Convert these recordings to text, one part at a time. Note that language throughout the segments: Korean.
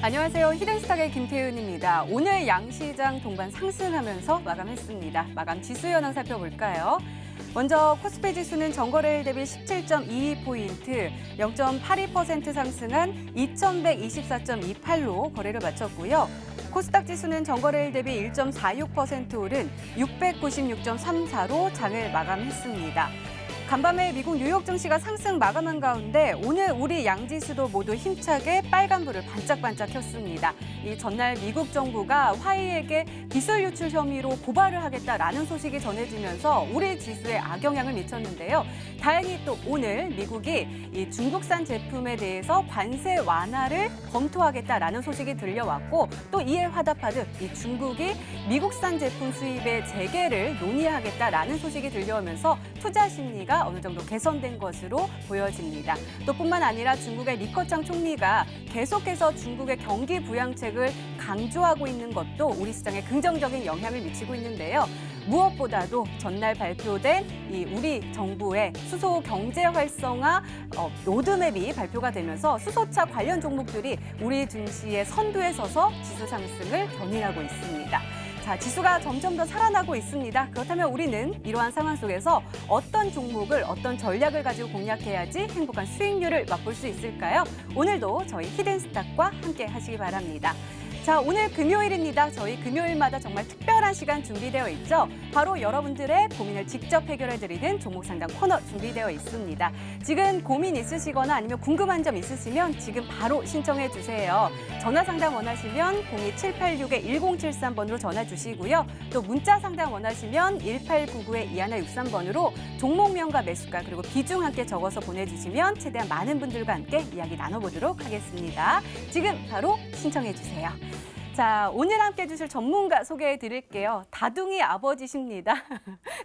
안녕하세요. 히든스탁의 김태윤입니다. 오늘 양시장 동반 상승하면서 마감했습니다. 마감 지수 현황 살펴볼까요? 먼저 코스피 지수는 전거래일 대비 17.22포인트, 0.82% 상승한 2124.28로 거래를 마쳤고요. 코스닥 지수는 전거래일 대비 1.46% 오른 696.34로 장을 마감했습니다. 간밤에 미국 뉴욕 증시가 상승 마감한 가운데 오늘 우리 양지수도 모두 힘차게 빨간불을 반짝반짝 켰습니다. 이 전날 미국 정부가 화웨이에게 기술 유출 혐의로 고발을 하겠다라는 소식이 전해지면서 우리 지수에 악영향을 미쳤는데요. 다행히 또 오늘 미국이 이 중국산 제품에 대해서 관세 완화를 검토하겠다라는 소식이 들려왔고 또 이에 화답하듯 이 중국이 미국산 제품 수입의 재개를 논의하겠다라는 소식이 들려오면서 투자 심리가 어느 정도 개선된 것으로 보여집니다. 또 뿐만 아니라 중국의 리커창 총리가 계속해서 중국의 경기 부양책을 강조하고 있는 것도 우리 시장에 긍정적인 영향을 미치고 있는데요. 무엇보다도 전날 발표된 이 우리 정부의 수소 경제 활성화 로드맵이 발표가 되면서 수소차 관련 종목들이 우리 증시의 선두에 서서 지수 상승을 견인하고 있습니다. 자, 지수가 점점 더 살아나고 있습니다. 그렇다면 우리는 이러한 상황 속에서 어떤 종목을, 어떤 전략을 가지고 공략해야지 행복한 수익률을 맛볼 수 있을까요? 오늘도 저희 히든스탁과 함께 하시기 바랍니다. 자, 오늘 금요일입니다. 저희 금요일마다 정말 특별한 시간 준비되어 있죠. 바로 여러분들의 고민을 직접 해결해드리는 종목 상담 코너 준비되어 있습니다. 지금 고민 있으시거나 아니면 궁금한 점 있으시면 지금 바로 신청해 주세요. 전화 상담 원하시면 02786-1073번으로 전화 주시고요. 또 문자 상담 원하시면 1899-2163번으로 종목명과 매수가 그리고 비중 함께 적어서 보내주시면 최대한 많은 분들과 함께 이야기 나눠보도록 하겠습니다. 지금 바로 신청해 주세요. 자, 오늘 함께 해주실 전문가 소개해 드릴게요. 다둥이 아버지십니다.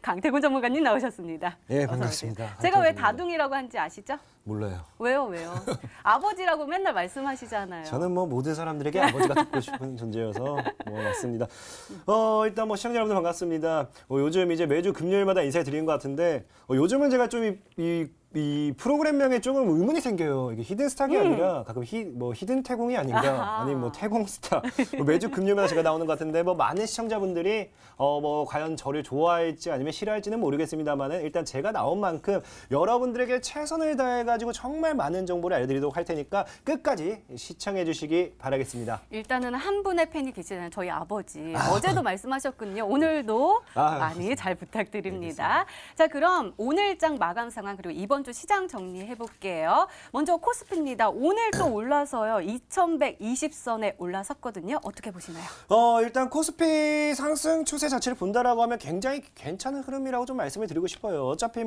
강태군 전문가님 나오셨습니다. 네, 반갑습니다. 제가 왜 다둥이라고 한지 아시죠? 몰라요. 왜요? 아버지라고 맨날 말씀하시잖아요. 저는 뭐 모든 사람들에게 아버지가 듣고 싶은 존재여서 맞습니다. 일단 뭐 시청자 여러분들 반갑습니다. 요즘 이제 매주 금요일마다 인사해 드리는 것 같은데 요즘은 제가 좀 이 프로그램명에 조금 의문이 생겨요. 이게 히든스탁이 아니라 가끔 히든 태공이 아닌가, 아니면 뭐 태공스타. 매주 금요일마다 제가 나오는 것 같은데 많은 시청자분들이 과연 저를 좋아할지 아니면 싫어할지는 모르겠습니다만은 일단 제가 나온 만큼 여러분들에게 최선을 다해가지고 정말 많은 정보를 알려드리도록 할 테니까 끝까지 시청해 주시기 바라겠습니다. 일단은 한 분의 팬이 계시잖아요. 저희 아버지. 어제도 말씀하셨군요. 오늘도 많이 잘 부탁드립니다. 자, 그럼 오늘장 마감 상황 그리고 이번 주 시장 정리해 볼게요. 먼저 코스피입니다. 오늘 또 올라서요. 2120선에 올라섰거든요. 어떻게 보시나요? 일단 코스피 상승 추세 자체를 본다라고 하면 굉장히 괜찮은 흐름이라고 좀 말씀을 드리고 싶어요. 어차피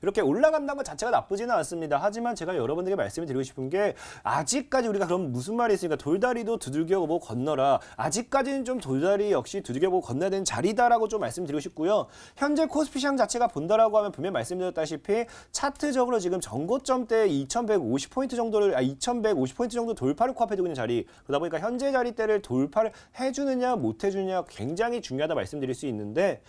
이렇게 올라간다는 것 자체가 나쁘지는 않습니다. 하지만 제가 여러분들에게 말씀을 드리고 싶은 게 아직까지 우리가 그럼 무슨 말이 있으니까 돌다리도 두들겨보고 건너라. 아직까지는 좀 돌다리 역시 두들겨보고 건너야 되는 자리다라고 좀 말씀드리고 싶고요. 현재 코스피 시장 자체가 본다라고 하면 분명히 말씀드렸다시피 차트적으로 지금 전고점대 2150포인트 정도를 2150포인트 정도 돌파를 코앞에 두고 있는 자리. 그러다 보니까 현재 자리대를 돌파를 해주느냐 못 해주느냐 굉장히 중요하다 말씀드릴 수 있는데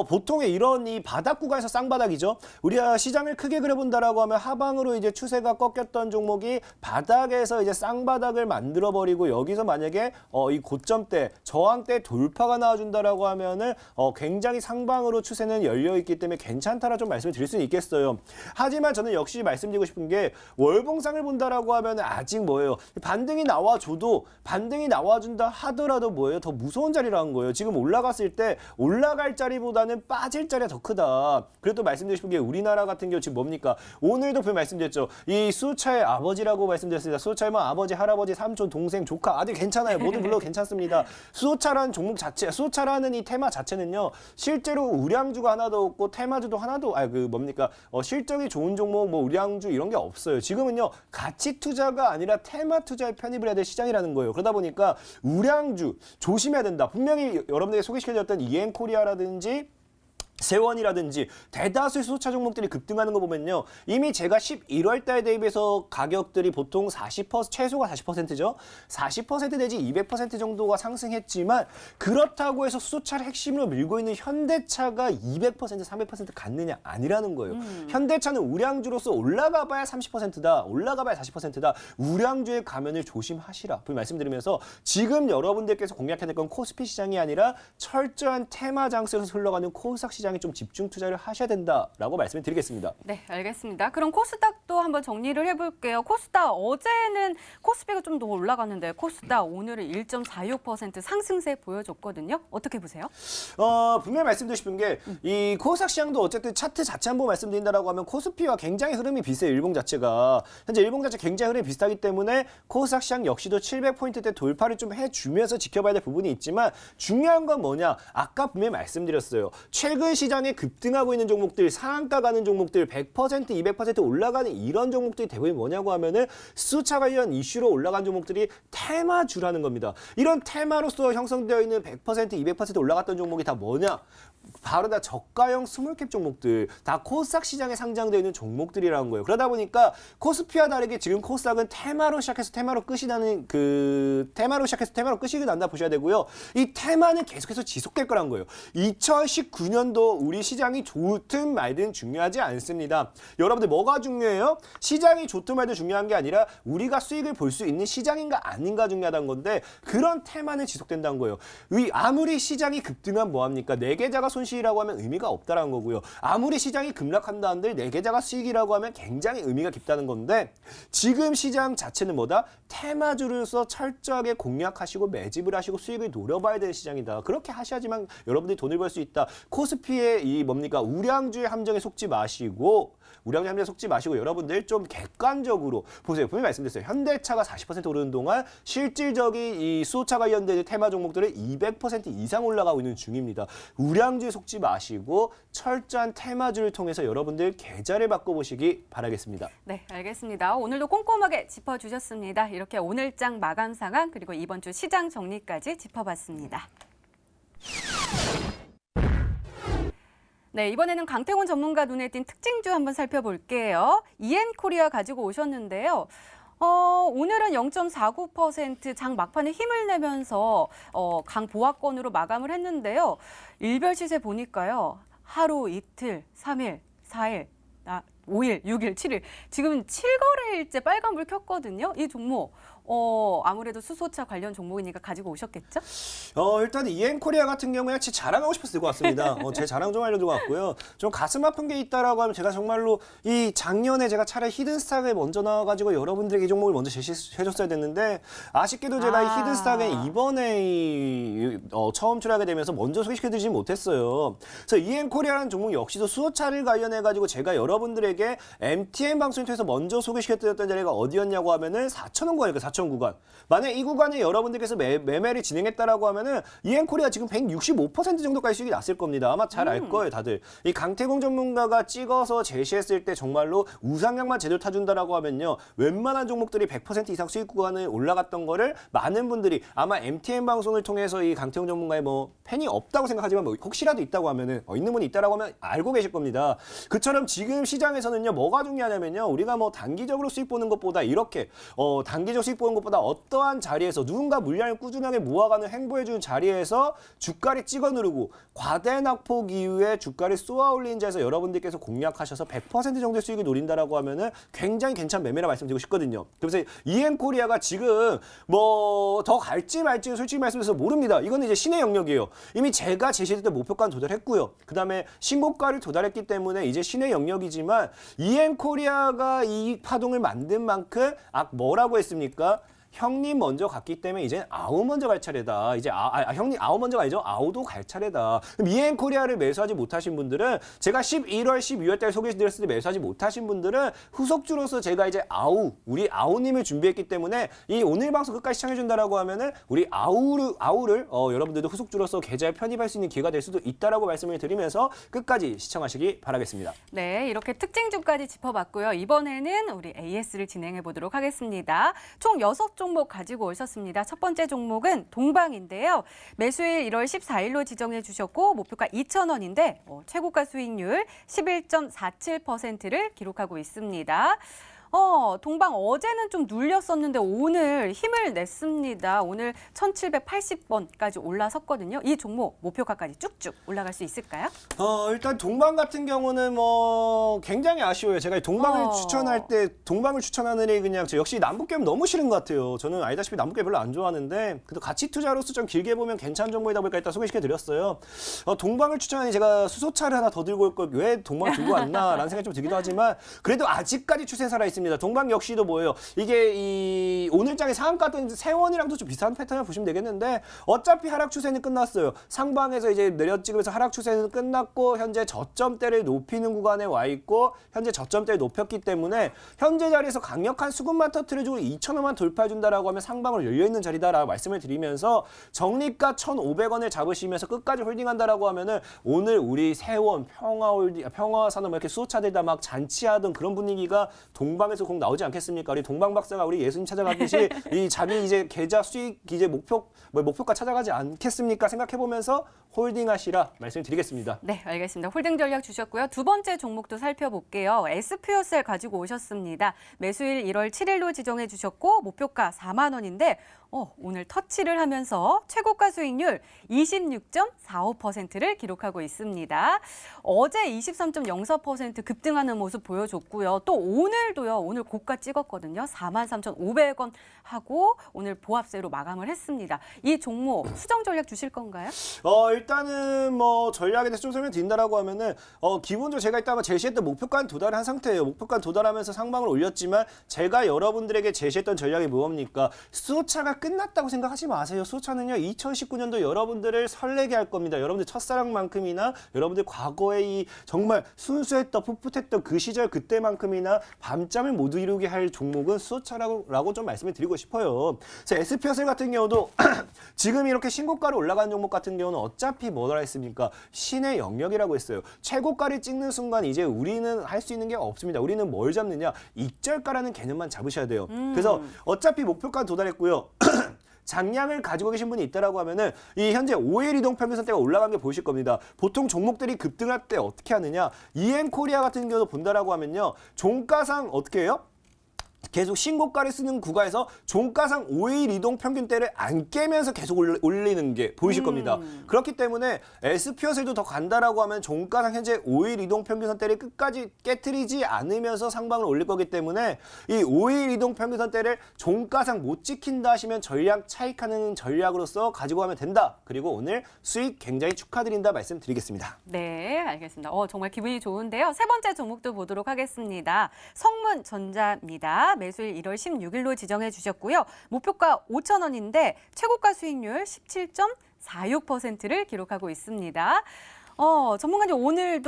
보통의 이런 이 바닥 구간에서 쌍바닥이죠. 우리가 시장을 크게 그려본다라고 하면 하방으로 이제 추세가 꺾였던 종목이 바닥에서 이제 쌍바닥을 만들어 버리고 여기서 만약에 이 고점대 저항대 돌파가 나와준다라고 하면은 굉장히 상방으로 추세는 열려 있기 때문에 괜찮다라 좀 말씀을 드릴 수는 있겠어요. 하지만 저는 역시 말씀드리고 싶은 게 월봉상을 본다라고 하면 아직 반등이 나와줘도 반등이 나와준다 하더라도 더 무서운 자리라는 거예요. 지금 올라갔을 때 올라갈 자리보다는 빠질 자리가 더 크다. 그래도 말씀드리고 싶은 게 우리나라 같은 경우 지금 뭡니까? 오늘도 분명 말씀드렸죠. 이 수차의 아버지라고 말씀드렸습니다. 수차의 아버지, 할아버지, 삼촌, 동생, 조카 아주 괜찮아요. 모두 불러도 괜찮습니다. 수소차라는 종목 자체, 수소차라는 이 테마 자체는요. 실제로 우량주가 하나도 없고 테마주도 하나도 실적이 좋은 종목 우량주 이런 게 없어요. 지금은요. 가치 투자가 아니라 테마 투자에 편입을 해야 될 시장이라는 거예요. 그러다 보니까 우량주 조심해야 된다. 분명히 여러분들에게 소개시켜드렸던 EN코리아라든지 세원이라든지 대다수의 수소차 종목들이 급등하는 거 보면요. 이미 제가 11월 달 대비해서 가격들이 보통 40%, 최소가 40%죠. 40% 내지 200% 정도가 상승했지만 그렇다고 해서 수소차를 핵심으로 밀고 있는 현대차가 200%, 300% 갔느냐 아니라는 거예요. 현대차는 우량주로서 올라가 봐야 30%다. 올라가 봐야 40%다. 우량주의 가면을 조심하시라. 말씀드리면서 지금 여러분들께서 공략해야 될 건 코스피 시장이 아니라 철저한 테마 장세에서 흘러가는 코스닥 시장 좀 집중 투자를 하셔야 된다라고 말씀을 드리겠습니다. 네, 알겠습니다. 그럼 코스닥도 한번 정리를 해볼게요. 코스닥 어제는 코스피가 좀 더 올라갔는데 코스닥 오늘은 1.46% 상승세 보여줬거든요. 어떻게 보세요? 분명히 말씀드리고 싶은 게 이 코스닥 시장도 어쨌든 차트 자체 한번 말씀드린다라고 하면 코스피와 굉장히 흐름이 비슷해요. 일봉 자체가. 현재 일봉 자체 굉장히 흐름이 비슷하기 때문에 코스닥 시장 역시도 700포인트대 돌파를 좀 해주면서 지켜봐야 될 부분이 있지만 중요한 건 뭐냐? 아까 분명히 말씀드렸어요. 최근 시장에 급등하고 있는 종목들, 상한가 가는 종목들, 100%, 200% 올라가는 이런 종목들이 대부분 뭐냐고 하면은 수차 관련 이슈로 올라간 종목들이 테마주라는 겁니다. 이런 테마로서 형성되어 있는 100%, 200% 올라갔던 종목이 다 뭐냐? 바로 다 저가형 스몰캡 종목들, 다 코스닥 시장에 상장되어 있는 종목들이라는 거예요. 그러다 보니까 코스피와 다르게 지금 코스닥은 테마로 시작해서 테마로 끝이 나는 테마로 시작해서 테마로 끝이 난다 보셔야 되고요. 이 테마는 계속해서 지속될 거란 거예요. 2019년도 우리 시장이 좋든 말든 중요하지 않습니다. 여러분들 뭐가 중요해요? 시장이 좋든 말든 중요한 게 아니라 우리가 수익을 볼 수 있는 시장인가 아닌가 중요하다는 건데 그런 테마는 지속된다는 거예요. 아무리 시장이 급등하면 뭐합니까? 내 계좌가 손실이라고 하면 의미가 없다라는 거고요. 아무리 시장이 급락한다 한들 내 계좌가 수익이라고 하면 굉장히 의미가 깊다는 건데 지금 시장 자체는 뭐다? 테마주로서 철저하게 공략하시고 매집을 하시고 수익을 노려봐야 되는 시장이다. 그렇게 하셔야지만 여러분들이 돈을 벌 수 있다. 코스피의 이 뭡니까? 우량주의 함정에 속지 마시고 여러분들 좀 객관적으로 보세요. 분명히 말씀드렸어요. 현대차가 40% 오르는 동안 실질적인 이 수소차 관련된 테마 종목들은 200% 이상 올라가고 있는 중입니다. 우량주에 속지 마시고 철저한 테마주를 통해서 여러분들 계좌를 바꿔보시기 바라겠습니다. 네, 알겠습니다. 오늘도 꼼꼼하게 짚어주셨습니다. 이렇게 오늘장 마감 상황 그리고 이번 주 시장 정리까지 짚어봤습니다. 네, 이번에는 강태곤 전문가 눈에 띈 특징주 한번 살펴볼게요. 이엔코리아 가지고 오셨는데요. 오늘은 0.49% 장 막판에 힘을 내면서 강 보합권으로 마감을 했는데요. 일별 시세 보니까요. 하루, 이틀, 3일, 4일, 5일, 6일, 7일. 지금 7거래일째 빨간불 켰거든요. 이 종목. 아무래도 수소차 관련 종목이니까 가지고 오셨겠죠? 일단 이엔코리아 같은 경우에 제 자랑하고 싶어서 들고 왔습니다. 제 자랑 좀 알려드리고 왔고요. 좀 가슴 아픈 게 있다라고 하면 제가 정말로 이 작년에 제가 차라리 히든스탁에 먼저 나와가지고 여러분들에게 이 종목을 먼저 제시해줬어야 됐는데 아쉽게도 제가 이 히든스탁에 이번에 처음 출하게 되면서 먼저 소개시켜드리지 못했어요. 그래서 이엔코리아라는 종목 역시도 수소차를 관련해가지고 제가 여러분들에게 MTN 방송을 통해서 먼저 소개시켜드렸던 자리가 어디였냐고 하면은 4,000원 구간이니까 4,000원 구간. 만약 이 구간에 여러분들께서 매매를 진행했다라고 하면은 이엔코리아 지금 165% 정도까지 수익이 났을 겁니다. 아마 잘 알 거예요, 다들. 이 강태공 전문가가 찍어서 제시했을 때 정말로 우상향만 제대로 타준다라고 하면요. 웬만한 종목들이 100% 이상 수익 구간을 올라갔던 거를 많은 분들이 아마 MTN 방송을 통해서 이 강태공 전문가의 팬이 없다고 생각하지만 혹시라도 있다고 하면은 있는 분이 있다라고 하면 알고 계실 겁니다. 그처럼 지금 시장에서는요. 뭐가 중요하냐면요. 우리가 단기적으로 수익 보는 것보다 이렇게 단기적 수익 보는 것보다 어떠한 자리에서 누군가 물량을 꾸준하게 모아가는 행보해주는 자리에서 주가를 찍어 누르고 과대 낙폭 이후에 주가를 쏘아 올리는 자리에서 여러분들께서 공략하셔서 100% 정도의 수익을 노린다라고 하면은 굉장히 괜찮은 매매라 말씀드리고 싶거든요. 그래서 이엔코리아가 지금 더 갈지 말지는 솔직히 말씀드려서 모릅니다. 이거는 이제 신의 영역이에요. 이미 제가 제시했던 목표가는 도달했고요. 그 다음에 신고가를 도달했기 때문에 이제 신의 영역이지만 이엔코리아가 이 파동을 만든 만큼 뭐라고 했습니까? 형님 먼저 갔기 때문에 이제 아우 먼저 갈 차례다. 이제 형님 아우 먼저가 아니죠. 아우도 갈 차례다. 그럼 이엔코리아를 매수하지 못하신 분들은 제가 11월, 12월 달 소개해드렸을 때 매수하지 못하신 분들은 후속주로서 제가 이제 우리 아우님을 준비했기 때문에 이 오늘 방송 끝까지 시청해준다라고 하면은 우리 아우를 여러분들도 후속주로서 계좌에 편입할 수 있는 기회가 될 수도 있다라고 말씀을 드리면서 끝까지 시청하시기 바라겠습니다. 네, 이렇게 특징주까지 짚어봤고요. 이번에는 우리 AS를 진행해 보도록 하겠습니다. 총 6종 종목 가지고 오셨습니다. 첫 번째 종목은 동방인데요. 매수일 1월 14일로 지정해 주셨고 목표가 2,000원인데 최고가 수익률 11.47%를 기록하고 있습니다. 동방 어제는 좀 눌렸었는데 오늘 힘을 냈습니다. 오늘 1,780원까지 올라섰거든요. 이 종목 목표가까지 쭉쭉 올라갈 수 있을까요? 일단 동방 같은 경우는 뭐 굉장히 아쉬워요. 제가 이 동방을 추천할 때 동방을 추천하는 애 그냥 역시 남북게임 너무 싫은 것 같아요. 저는 알다시피 남북게임 별로 안 좋아하는데 그래도 가치 투자로서 좀 길게 보면 괜찮은 정보이다 보니까 일단 소개시켜 드렸어요. 동방을 추천하니 제가 수소차를 하나 더 들고 올 걸 왜 동방 들고 왔나라는 생각이 좀 들기도 하지만 그래도 아직까지 추세 살아 있습니다. 동방 역시도 뭐예요? 이게 이 오늘장의 상한가 뜬 세원이랑도 좀 비슷한 패턴을 보시면 되겠는데 어차피 하락 추세는 끝났어요. 상방에서 이제 내려 찍으면서 하락 추세는 끝났고 현재 저점대를 높이는 구간에 와 있고 현재 저점대를 높였기 때문에 현재 자리에서 강력한 수급만 터트려주고 2,000원만 돌파해준다라고 하면 상방으로 열려있는 자리다라고 말씀을 드리면서 적립가 1,500원을 잡으시면서 끝까지 홀딩한다라고 하면은 오늘 우리 세원, 평화산업 이렇게 수소차들 다 막 잔치하던 그런 분위기가 동방에서 꼭 나오지 않겠습니까? 우리 동방 박사가 우리 예수님 찾아가듯이 이 자기 이제 계좌 수익 이제 목표가 찾아가지 않겠습니까? 생각해 보면서 홀딩하시라 말씀드리겠습니다. 네, 알겠습니다. 홀딩 전략 주셨고요. 두 번째 종목도 살펴볼게요. SPO셀 가지고 오셨습니다. 매수일 1월 7일로 지정해 주셨고 목표가 4만 원인데 오늘 터치를 하면서 최고가 수익률 26.45%를 기록하고 있습니다. 어제 23.04% 급등하는 모습 보여줬고요. 또 오늘도요. 오늘 고가 찍었거든요. 43,500원 하고 오늘 보합세로 마감을 했습니다. 이 종목 수정 전략 주실 건가요? 일단은 뭐 전략에 대해서 좀 설명드린다라고 하면은 기본적으로 제가 이따가 제시했던 목표가는 도달한 상태예요. 목표가 도달하면서 상방을 올렸지만 제가 여러분들에게 제시했던 전략이 뭡니까? 수소차가 끝났다고 생각하지 마세요. 수소차는요 2019년도 여러분들을 설레게 할 겁니다. 여러분들 첫사랑만큼이나 여러분들 과거에 이 정말 순수했던 풋풋했던 그 시절 그때만큼이나 밤잠을 못 이루게 할 종목은 수소차라고 좀 말씀을 드리고 싶어요. SPO셀 같은 경우도 지금 이렇게 신고가로 올라가는 종목 같은 경우는 어차피 뭐라 했습니까? 신의 영역이라고 했어요. 최고가를 찍는 순간 이제 우리는 할 수 있는 게 없습니다. 우리는 뭘 잡느냐? 익절가라는 개념만 잡으셔야 돼요. 그래서 어차피 목표가 도달했고요. 장량을 가지고 계신 분이 있다라고 하면은 이 현재 5일 이동 평균선대가 올라간 게 보이실 겁니다. 보통 종목들이 급등할 때 어떻게 하느냐? EM코리아 같은 경우도 본다라고 하면요. 종가상 어떻게 해요? 계속 신고가를 쓰는 구간에서 종가상 5일 이동 평균대를 안 깨면서 계속 올리는 게 보이실 겁니다. 그렇기 때문에 SPO셀도 더 간다라고 하면 종가상 현재 5일 이동 평균선대를 끝까지 깨트리지 않으면서 상방을 올릴 거기 때문에 이 5일 이동 평균선대를 종가상 못 지킨다 하시면 전략 차익하는 전략으로서 가지고 가면 된다. 그리고 오늘 수익 굉장히 축하드린다 말씀드리겠습니다. 네, 알겠습니다. 정말 기분이 좋은데요. 세 번째 종목도 보도록 하겠습니다. 성문전자입니다. 매수일 1월 16일로 지정해 주셨고요. 목표가 5,000원인데 최고가 수익률 17.46%를 기록하고 있습니다. 전문가님 오늘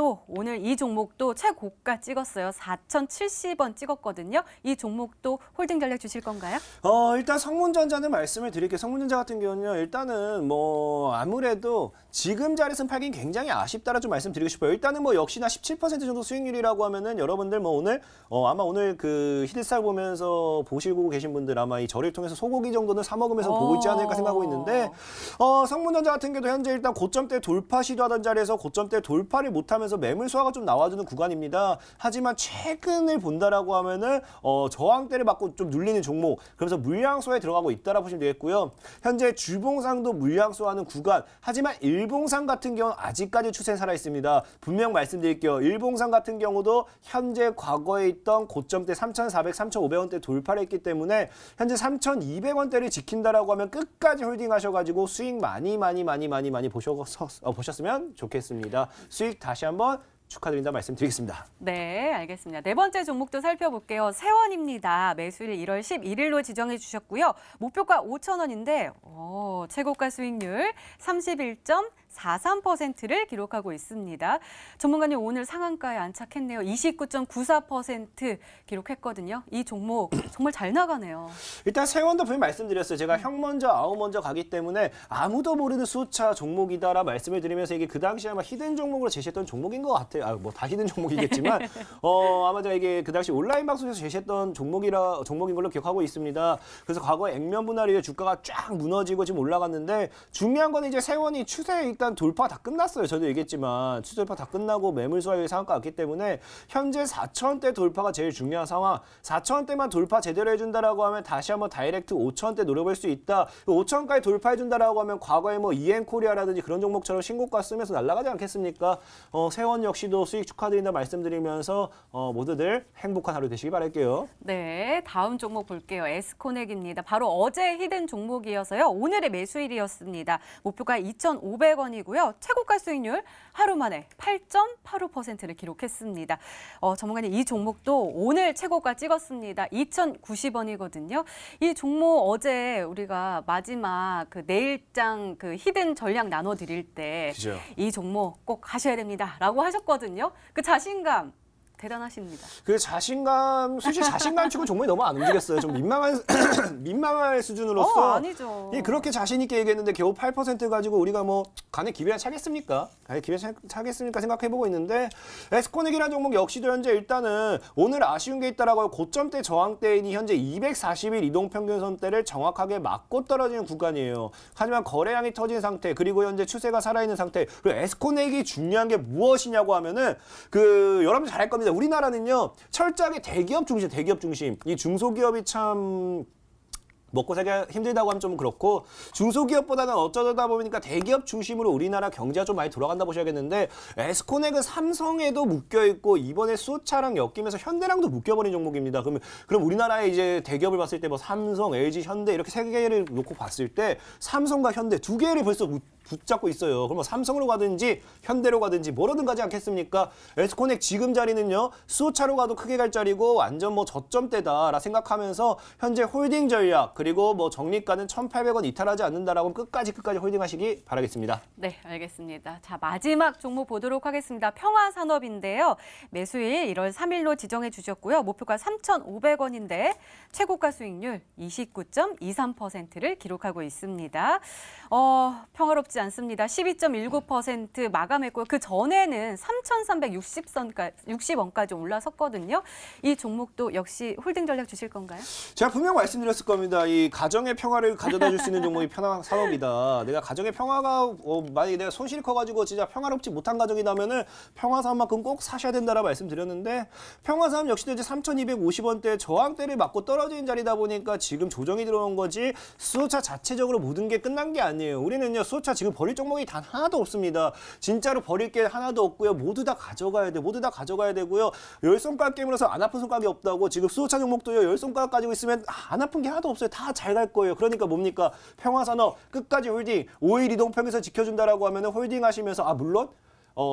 이 종목도 최고가 찍었어요. 4,070원 찍었거든요. 이 종목도 홀딩 전략 주실 건가요? 일단 성문전자는 말씀을 드릴게요. 성문전자 같은 경우는요. 일단은 뭐 아무래도 지금 자리에서는 팔긴 굉장히 아쉽다라 좀 말씀드리고 싶어요. 일단은 뭐 역시나 17% 정도 수익률이라고 하면은 여러분들 뭐 오늘 아마 오늘 그 히든스타를 보면서 보시고 계신 분들 아마 이 저를 통해서 소고기 정도는 사 먹으면서 보고 있지 않을까 생각하고 있는데 성문전자 같은 경우도 현재 일단 고점대 돌파 시도하던 자리에서 고점대 돌파를 못하면서 매물 소화가 좀 나와주는 구간입니다. 하지만 최근을 본다라고 하면은 저항대를 맞고 좀 눌리는 종목, 그러면서 물량소에 들어가고 있다라 보시면 되겠고요. 현재 주봉상도 물량소하는 구간, 하지만 일봉상 같은 경우는 아직까지 추세 살아 있습니다. 분명 말씀드릴게요. 일봉상 같은 경우도 현재 과거에 있던 고점대 3,400, 3,500원대 돌파를 했기 때문에 현재 3,200원대를 지킨다라고 하면 끝까지 홀딩하셔가지고 수익 많이 보셨으면 좋겠습니다. 수익 다시 한번 축하드린다 말씀드리겠습니다. 네, 알겠습니다. 네 번째 종목도 살펴볼게요. 세원입니다. 매수일 1월 11일로 지정해 주셨고요. 목표가 5,000원인데 최고가 수익률 31.4% 29.43%를 기록하고 있습니다. 전문가님 오늘 상한가에 안착했네요. 29.94% 기록했거든요. 이 종목 정말 잘 나가네요. 일단 세원도 분명히 말씀드렸어요. 제가 형 먼저 아우 먼저 가기 때문에 아무도 모르는 수차 종목이다라 말씀을 드리면서 이게 그 당시에 아마 히든 종목으로 제시했던 종목인 것 같아요. 아, 뭐 다 히든 종목이겠지만 아마 제가 이게 그 당시 온라인 방송에서 제시했던 종목인 걸로 기억하고 있습니다. 그래서 과거에 액면 분할 이후에 주가가 쫙 무너지고 지금 올라갔는데 중요한 건 이제 세원이 추세 일단 돌파 다 끝났어요. 저도 얘기했지만 추세 돌파 다 끝나고 매물 수하의 상한가 왔기 때문에 현재 4,000원대 돌파가 제일 중요한 상황. 4,000원대만 돌파 제대로 해준다라고 하면 다시 한번 다이렉트 5,000원대 노려볼 수 있다. 5,000원까지 돌파해준다라고 하면 과거에 뭐 이엔코리아라든지 그런 종목처럼 신고가 쓰면서 날아가지 않겠습니까? 세원 역시도 수익 축하드린다 말씀드리면서 모두들 행복한 하루 되시기 바랄게요. 네, 다음 종목 볼게요. 에스코넥입니다. 바로 어제 히든 종목이어서요. 오늘의 매수일이었습니다. 목표가 2,500원이고요. 최고가 수익률 하루 만에 8.85%를 기록했습니다. 전문가님 이 종목도 오늘 최고가 찍었습니다. 2,090원이거든요. 이 종목 어제 우리가 마지막 그 내일장 그 히든 전략 나눠드릴 때 그죠. 이 종목 꼭 가셔야 됩니다라고 하셨거든요. 그 자신감 대단하십니다. 그 자신감, 솔직히 자신감 치고 종목이 너무 안 움직였어요. 좀 민망할 수준으로서. 아니죠. 예, 그렇게 자신 있게 얘기했는데 겨우 8% 가지고 우리가 뭐 간에 기회나 차겠습니까? 간에 기회 차겠습니까? 생각해보고 있는데 에스코넥이라는 종목 역시도 현재 일단은 오늘 아쉬운 게 있다라고 고점대 저항대인이 현재 240일 이동평균선대를 정확하게 맞고 떨어지는 구간이에요. 하지만 거래량이 터진 상태 그리고 현재 추세가 살아있는 상태 그리고 에스코넥이 중요한 게 무엇이냐고 하면은 여러분 잘 알 겁니다. 우리나라는요 철저하게 대기업 중심 이 중소기업이 참 먹고 살기가 힘들다고 하면 좀 그렇고 중소기업보다는 어쩌다 보니까 대기업 중심으로 우리나라 경제가 좀 많이 돌아간다 보셔야겠는데 에스코넥은 삼성에도 묶여있고 이번에 수차랑 엮이면서 현대랑도 묶여버린 종목입니다. 그럼 우리나라의 이제 대기업을 봤을 때 뭐 삼성, LG, 현대 이렇게 세 개를 놓고 봤을 때 삼성과 현대 두 개를 벌써 붙잡고 있어요. 그럼 삼성으로 가든지 현대로 가든지 뭐로든 가지 않겠습니까? 에스코넥 지금 자리는요. 수차로 가도 크게 갈 자리고 완전 뭐 저점대다라 생각하면서 현재 홀딩 전략 그리고 뭐 적립가는 1,800원 이탈하지 않는다라고 끝까지 홀딩하시기 바라겠습니다. 네, 알겠습니다. 자, 마지막 종목 보도록 하겠습니다. 평화산업인데요. 매수일 1월 3일로 지정해 주셨고요. 목표가 3,500원인데 최고가 수익률 29.23%를 기록하고 있습니다. 평화롭지 않습니다. 12.19% 마감했고요. 그 전에는 3,360원까지 올라섰거든요. 이 종목도 역시 홀딩 전략 주실 건가요? 제가 분명 말씀드렸을 겁니다. 이 가정의 평화를 가져다 줄 수 있는 종목이 평화산업이다. 내가 가정의 평화가 만약에 내가 손실이 커가지고 진짜 평화롭지 못한 가정이라면은 평화산업만큼 꼭 사셔야 된다라고 말씀드렸는데 평화산업 역시도 이제 3,250원대 저항대를 맞고 떨어진 자리다 보니까 지금 조정이 들어온 거지 수소차 자체적으로 모든 게 끝난 게 아니에요. 우리는요 수소차 지금 버릴 종목이 단 하나도 없습니다. 진짜로 버릴 게 하나도 없고요. 모두 다 가져가야 돼. 모두 다 가져가야 되고요. 열 손가락 깨물어서 안 아픈 손가락이 없다고 지금 수소차 종목도요. 열 손가락 가지고 있으면 안 아픈 게 하나도 없어요. 다 잘 갈 거예요. 그러니까 뭡니까? 평화산업 끝까지 홀딩 5일 이동평균선 지켜준다라고 하면 홀딩 하시면서 물론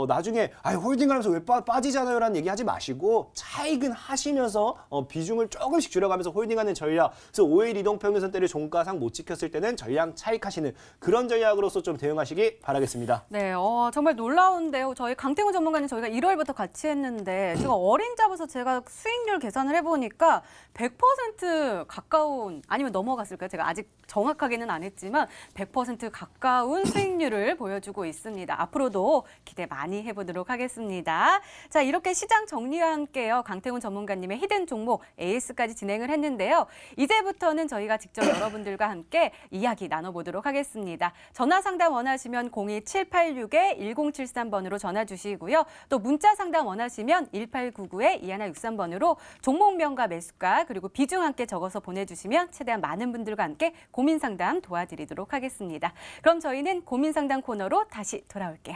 나중에 홀딩하면서 왜 빠지잖아요 라는 얘기 하지 마시고 차익은 하시면서 비중을 조금씩 줄여가면서 홀딩하는 전략 그래서 5일 이동평균선대를 종가상 못 지켰을 때는 전량 차익하시는 그런 전략으로서 좀 대응하시기 바라겠습니다. 네, 정말 놀라운데요. 저희 강태훈 전문가님 저희가 1월부터 같이 했는데 제가 어린 잡아서 제가 수익률 계산을 해보니까 100% 가까운 아니면 넘어갔을까요? 제가 아직 정확하게는 안 했지만 100% 가까운 수익률을 보여주고 있습니다. 앞으로도 기대 많이 해보도록 하겠습니다. 자, 이렇게 시장 정리와 함께요. 강태훈 전문가님의 히든 종목 AS까지 진행을 했는데요. 이제부터는 저희가 직접 여러분들과 함께 이야기 나눠보도록 하겠습니다. 전화 상담 원하시면 02786-1073번으로 전화 주시고요. 또 문자 상담 원하시면 1899-2163번으로 종목명과 매수가 그리고 비중 함께 적어서 보내주시면 최대한 많은 분들과 함께 고민 상담 도와드리도록 하겠습니다. 그럼 저희는 고민 상담 코너로 다시 돌아올게요.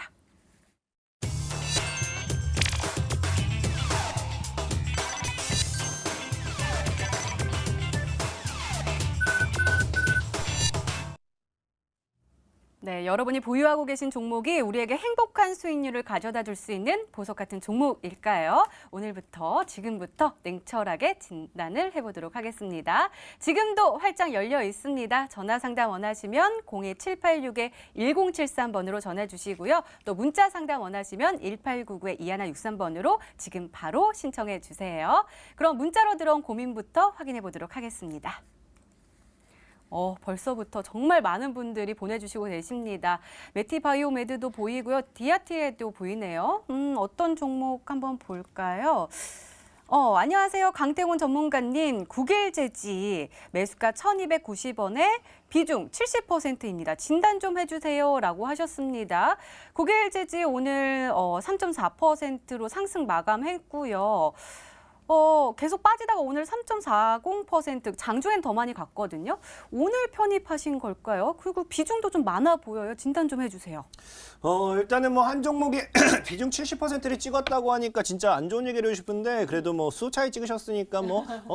네, 여러분이 보유하고 계신 종목이 우리에게 행복한 수익률을 가져다 줄 수 있는 보석 같은 종목일까요? 오늘부터, 지금부터 냉철하게 진단을 해보도록 하겠습니다. 지금도 활짝 열려 있습니다. 전화 상담 원하시면 02786-1073번으로 전화 주시고요. 또 문자 상담 원하시면 1899-2163번으로 지금 바로 신청해 주세요. 그럼 문자로 들어온 고민부터 확인해 보도록 하겠습니다. 벌써부터 정말 많은 분들이 보내주시고 계십니다. 메티바이오메드도 보이고요. 디아티에도 보이네요. 어떤 종목 한번 볼까요? 안녕하세요. 강태곤 전문가님. 국일제지 매수가 1,290원에 비중 70%입니다. 진단 좀 해주세요. 라고 하셨습니다. 국일제지 오늘 3.4%로 상승 마감했고요. 계속 빠지다가 오늘 3.40% 장중엔 더 많이 갔거든요. 오늘 편입하신 걸까요? 그리고 비중도 좀 많아 보여요. 진단 좀 해주세요. 일단은 뭐 한 종목이 비중 70%를 찍었다고 하니까 진짜 안 좋은 얘기를 해주고 싶은데 그래도 뭐 수 차이 찍으셨으니까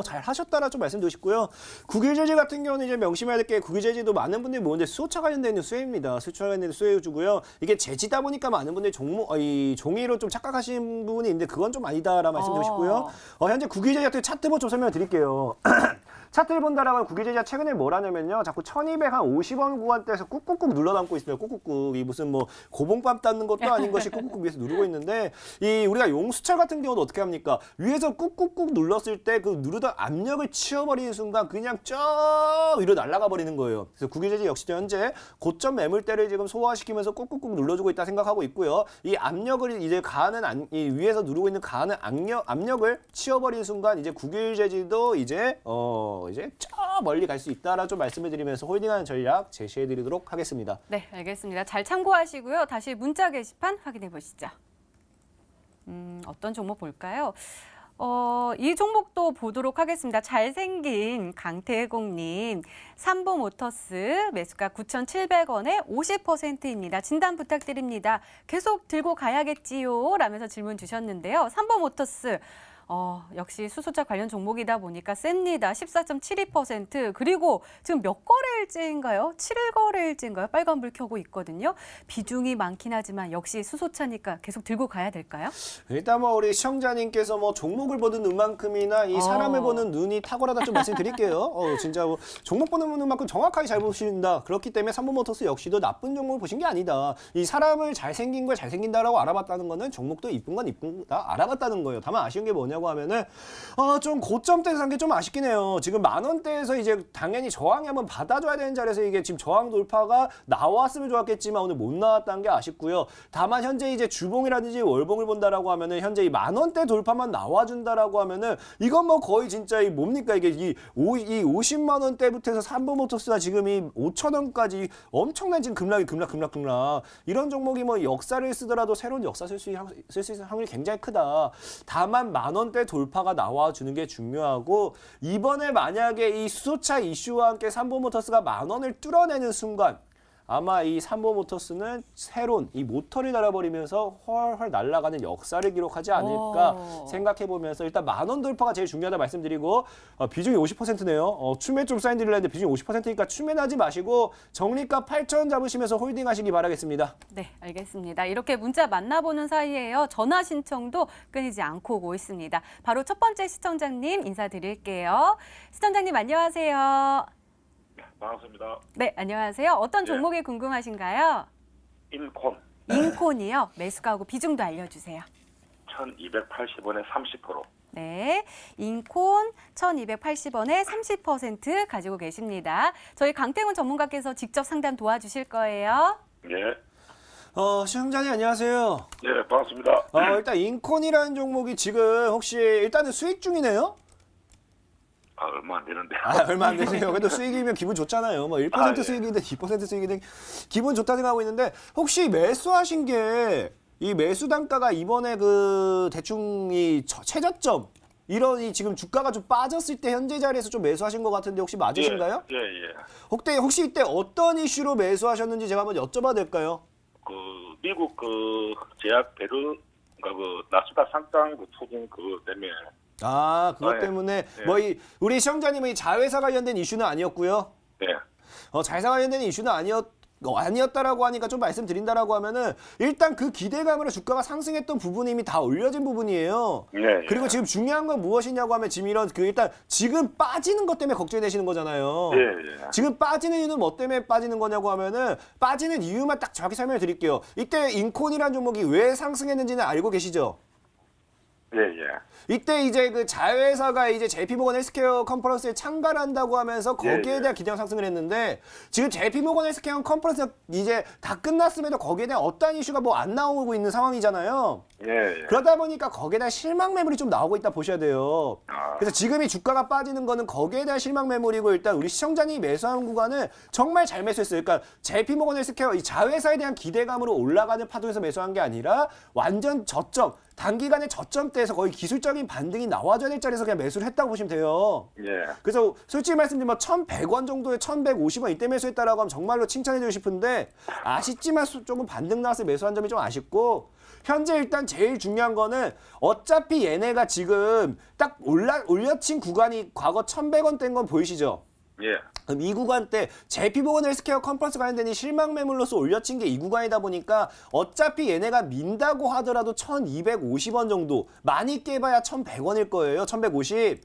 잘 하셨다라 좀 말씀드리고 싶고요. 국일제지 같은 경우는 이제 명심해야 될 게 국일제지도 많은 분들이 모르는데 수소차 관련된 있는 수혜입니다. 수소차 관련된 수혜주고요. 이게 제지다 보니까 많은 분들이 이 종이로 좀 착각하신 부분이 있는데 그건 좀 아니다라 말씀드리고 싶고요. 현재 국일제지 같은 차트보 좀 설명을 드릴게요. 차트를 본다라고 하면 국일제지가 최근에 뭘 하냐면요. 자꾸 1250원 구간대에서 꾹꾹꾹 눌러담고 있어요. 꾹꾹꾹. 이 무슨 뭐 고봉밥 닦는 것도 아닌 것이 꾹꾹꾹 위에서 누르고 있는데 우리가 용수철 같은 경우도 어떻게 합니까? 위에서 꾹꾹꾹 눌렀을 때 그 누르던 압력을 치워버리는 순간 그냥 쭉 위로 날아가 버리는 거예요. 그래서 국일제지 역시도 현재 고점 매물대를 지금 소화시키면서 꾹꾹꾹 눌러주고 있다 생각하고 있고요. 이 압력을 이제 이 위에서 누르고 있는 가하는 압력을 치워버리는 순간 이제 국일제지도 이제 저 멀리 갈 수 있다라 좀 말씀을 드리면서 홀딩하는 전략 제시해 드리도록 하겠습니다. 네, 알겠습니다. 잘 참고하시고요. 다시 문자 게시판 확인해 보시죠. 어떤 종목 볼까요? 이 종목도 보도록 하겠습니다. 잘생긴 강태공님, 삼보모터스 매수가 9,700원에 50%입니다. 진단 부탁드립니다. 계속 들고 가야겠지요? 라면서 질문 주셨는데요. 삼보모터스 역시 수소차 관련 종목이다 보니까 셉니다. 14.72%. 그리고 지금 몇 거래일째인가요? 7일 거래일째인가요? 빨간불 켜고 있거든요. 비중이 많긴 하지만 역시 수소차니까 계속 들고 가야 될까요? 일단 뭐 우리 시청자님께서 뭐 종목을 보는 눈만큼이나 이 사람을 보는 눈이 탁월하다 좀 말씀드릴게요. 진짜 뭐 종목 보는 눈만큼 정확하게 잘 보신다. 그렇기 때문에 삼보모터스 역시도 나쁜 종목을 보신 게 아니다. 이 사람을 잘생긴 걸 잘생긴다라고 알아봤다는 거는 종목도 이쁜 건 이쁘다 알아봤다는 거예요. 다만 아쉬운 게 뭐냐고 하면은 좀 고점대에서 산 게 좀 아쉽긴 해요. 지금 10,000원대에서 이제 당연히 저항이 한번 받아줘야 되는 자리에서 이게 지금 저항 돌파가 나왔으면 좋았겠지만 오늘 못 나왔다는 게 아쉽고요. 다만 현재 이제 주봉이라든지 월봉을 본다라고 하면은 현재 이 10,000원대 돌파만 나와준다라고 하면은 이건 뭐 거의 진짜 이 뭡니까 이게 이 50만 원대부터 해서 삼보모터스가 지금 이 5,000원까지 엄청난 지금 급락 이런 종목이 뭐 역사를 쓰더라도 새로운 역사 쓸 수 있는 확률이 굉장히 크다. 다만 10,000원대 돌파가 나와주는 게 중요하고 이번에 만약에 이 수소차 이슈와 함께 삼보모터스가 10,000원을 뚫어내는 순간 아마 이 삼보모터스는 새로운 이 모터를 달아버리면서 훨훨 날아가는 역사를 기록하지 않을까 생각해보면서 일단 10,000원 돌파가 제일 중요하다 말씀드리고 비중이 50%네요. 추매 좀 사인드리려는데 비중이 50%니까 추매는 하지 마시고 정리가 8,000원 잡으시면서 홀딩하시기 바라겠습니다. 네, 알겠습니다. 이렇게 문자 만나보는 사이에요. 전화 신청도 끊이지 않고 오고 있습니다. 바로 첫 번째 시청자님 인사드릴게요. 시청자님 안녕하세요. 반갑습니다. 네, 안녕하세요. 어떤 종목이 궁금하신가요? 인콘이요. 매수가하고 비중도 알려주세요. 1,280원에 30%. 네, 인콘 1,280원에 30% 가지고 계십니다. 저희 강태훈 전문가께서 직접 상담 도와주실 거예요. 예. 시청자님 안녕하세요. 예, 반갑습니다. 일단 인콘이라는 종목이 지금 혹시 일단은 수익 중이네요? 얼마 안 되는데. 얼마 안 되세요. 그래도 수익이면 기분 좋잖아요. 뭐 1% 예. 수익이든 2% 수익이든 기분 좋다 생각하고 있는데 혹시 매수하신 게 이 매수 단가가 이번에 그 대충 이 최저점 이런 이 지금 주가가 좀 빠졌을 때 현재 자리에서 좀 매수하신 것 같은데 혹시 맞으신가요? 예. 혹시 이때 어떤 이슈로 매수하셨는지 제가 한번 여쭤봐도 될까요? 미국 제약 배를 나스닥 상장 투진 때문에. 그것 때문에 뭐 우리 시청자님은 이 자회사 관련된 이슈는 아니었고요. 네. 자회사 관련된 이슈는 아니었고 아니었다라고 하니까 좀 말씀드린다라고 하면은 일단 그 기대감으로 주가가 상승했던 부분이 이미 다 올려진 부분이에요. 예, 그리고 예. 지금 중요한 건 무엇이냐고 하면 지금 이런 일단 지금 빠지는 것 때문에 걱정이 되시는 거잖아요. 예, 예. 지금 빠지는 이유는 뭐 때문에 빠지는 거냐고 하면은 빠지는 이유만 딱 정확히 설명을 드릴게요. 이때 인콘이라는 종목이 왜 상승했는지는 알고 계시죠? 예, 예. 이때 이제 그 자회사가 이제 JP모건 헬스케어 컨퍼런스에 참가를 한다고 하면서 거기에 예, 예. 대한 기대가 상승을 했는데 지금 JP모건 헬스케어 컨퍼런스가 이제 다 끝났음에도 거기에 대한 어떠한 이슈가 뭐 안 나오고 있는 상황이잖아요. 예, 예. 그러다 보니까 거기에 대한 실망 매물이 좀 나오고 있다 보셔야 돼요. 아. 그래서 지금 이 주가가 빠지는 거는 거기에 대한 실망 매물이고 일단 우리 시청자님이 매수한 구간은 정말 잘 매수했어요. 그러니까 JP모건 헬스케어 이 자회사에 대한 기대감으로 올라가는 파동에서 매수한 게 아니라 완전 저점, 단기간의 저점대에서 거의 기술적인 반등이 나와줘야 될 자리에서 그냥 매수를 했다고 보시면 돼요. 예. 그래서 솔직히 말씀드리면 1,100원 정도에 1,150원 이때 매수했다라고 하면 정말로 칭찬해드리고 싶은데 아쉽지만 조금 반등 나왔을 때 매수한 점이 좀 아쉽고 현재 일단 제일 중요한 거는 어차피 얘네가 지금 딱 올려친 구간이 과거 1,100원대인 건 보이시죠? 예. 그럼 이 구간 때 JP모건 헬스케어 컨퍼런스 관련된 이 실망 매물로서 올려친 게 이 구간이다 보니까 어차피 얘네가 민다고 하더라도 1,250원 정도 많이 깨봐야 1,100원일 거예요. 1,150.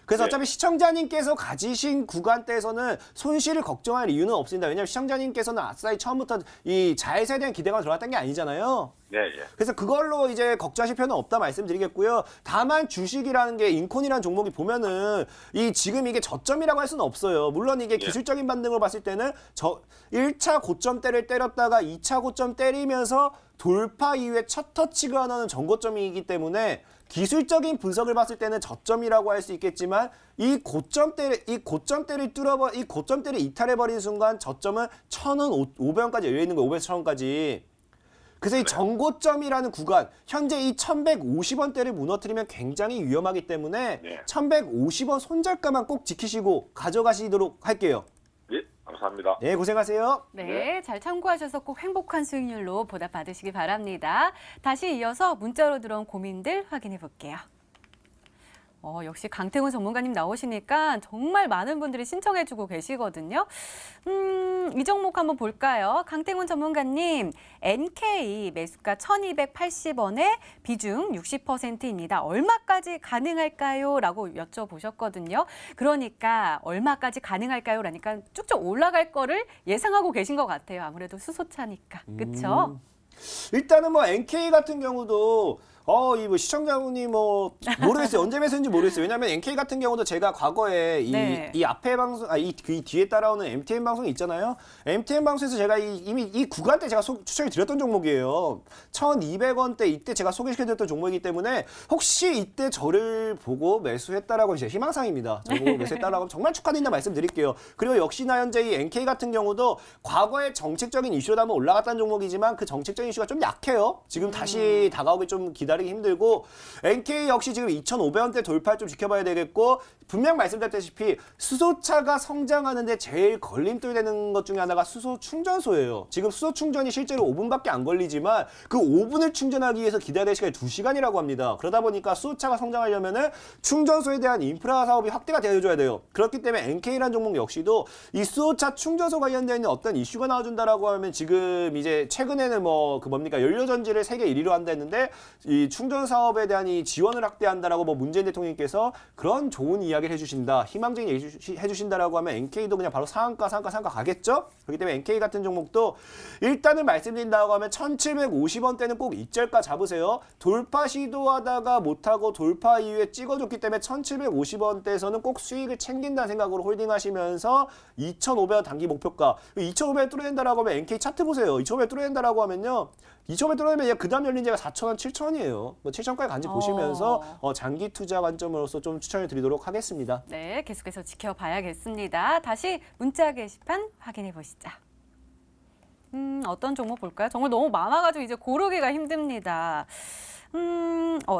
그래서 네. 어차피 시청자님께서 가지신 구간대에서는 손실을 걱정할 이유는 없습니다. 왜냐하면 시청자님께서는 아싸리 처음부터 이 자회사에 대한 기대가 들어갔던 게 아니잖아요. 예, 예. 그래서 그걸로 이제 걱정하실 필요는 없다 말씀드리겠고요. 다만 주식이라는 게 인콘이라는 종목이 보면은 이 지금 이게 저점이라고 할 수는 없어요. 물론 이게 기술적인 반등으로 봤을 때는 1차 고점대를 때렸다가 2차 고점 때리면서 돌파 이후에 첫 터치가 나는 전고점이기 때문에 기술적인 분석을 봤을 때는 저점이라고 할 수 있겠지만 이 고점대를 이탈해버린 순간 저점은 1,500원까지 열려있는 거예요. 500에서 1,000원까지. 그래서 이 정고점이라는 구간, 현재 이 1,150원대를 무너뜨리면 굉장히 위험하기 때문에 네. 1,150원 손절가만 꼭 지키시고 가져가시도록 할게요. 예, 감사합니다. 네, 고생하세요. 네, 잘 참고하셔서 꼭 행복한 수익률로 보답받으시기 바랍니다. 다시 이어서 문자로 들어온 고민들 확인해 볼게요. 역시 강태훈 전문가님 나오시니까 정말 많은 분들이 신청해주고 계시거든요. 이 종목 한번 볼까요? 강태훈 전문가님, NK 매수가 1,280원에 비중 60%입니다. 얼마까지 가능할까요? 라고 여쭤보셨거든요. 그러니까 얼마까지 가능할까요? 라니까 쭉쭉 올라갈 거를 예상하고 계신 것 같아요. 아무래도 수소차니까. 그렇죠? 일단은 뭐 NK 같은 경우도 이 뭐 시청자분이 뭐 모르겠어요. 언제 매수인지 모르겠어요. 왜냐면 NK 같은 경우도 제가 과거에 이 앞에 방송, 이 뒤에 따라오는 MTN 방송이 있잖아요. MTN 방송에서 제가 이미 이 구간 때 제가 추천을 드렸던 종목이에요. 1,200원대 이때 제가 소개시켜드렸던 종목이기 때문에 혹시 이때 저를 보고 매수했다라고 제 희망사항입니다. 저를 보고 매수했다라고 하면 정말 축하드린다 말씀드릴게요. 그리고 역시나 현재 이 NK 같은 경우도 과거에 정책적인 이슈로 한번 올라갔다는 종목이지만 그 정책적인 이슈가 좀 약해요. 지금 다시 다가오기 좀 기다리기 힘들고 NK 역시 지금 2,500원대 돌파 좀 지켜봐야 되겠고 분명 말씀드렸다시피 수소차가 성장하는데 제일 걸림돌 되는 것 중에 하나가 수소 충전소예요. 지금 수소 충전이 실제로 5분밖에 안 걸리지만 그 5분을 충전하기 위해서 기다려야 될 시간이 2시간이라고 합니다. 그러다 보니까 수소차가 성장하려면은 충전소에 대한 인프라 사업이 확대가 되어줘야 돼요. 그렇기 때문에 NK라는 종목 역시도 이 수소차 충전소 관련되어 있는 어떤 이슈가 나와준다라고 하면 지금 이제 최근에는 연료전지를 세계 1위로 한다 했는데 이 충전 사업에 대한 이 지원을 확대한다라고 문재인 대통령께서 그런 좋은 이야기를 해주신다, 희망적인 얘기 해주신다라고 하면 NK도 그냥 바로 상한가 가겠죠? 그렇기 때문에 NK 같은 종목도 일단은 말씀드린다고 하면 1,750원대는 꼭 이절가 잡으세요. 돌파 시도하다가 못하고 돌파 이후에 찍어줬기 때문에 1,750원대에서는 꼭 수익을 챙긴다는 생각으로 홀딩하시면서 2,500원 단기 목표가 2,500원 뚫어낸다라고 하면 NK 차트 보세요. 2,500원 뚫어낸다라고 하면요. 2,500원 뚫어내면 그 다음 열린 제가 4,000원, 7,000원이에요. 7,000원까지 간지 보시면서 장기 투자 관점으로서 좀 추천을 드리도록 하겠습니다. 네, 계속해서 지켜봐야겠습니다. 다시 문자 게시판 확인해 보시죠. 어떤 종목 볼까요? 정말 너무 많아가지고 이제 고르기가 힘듭니다.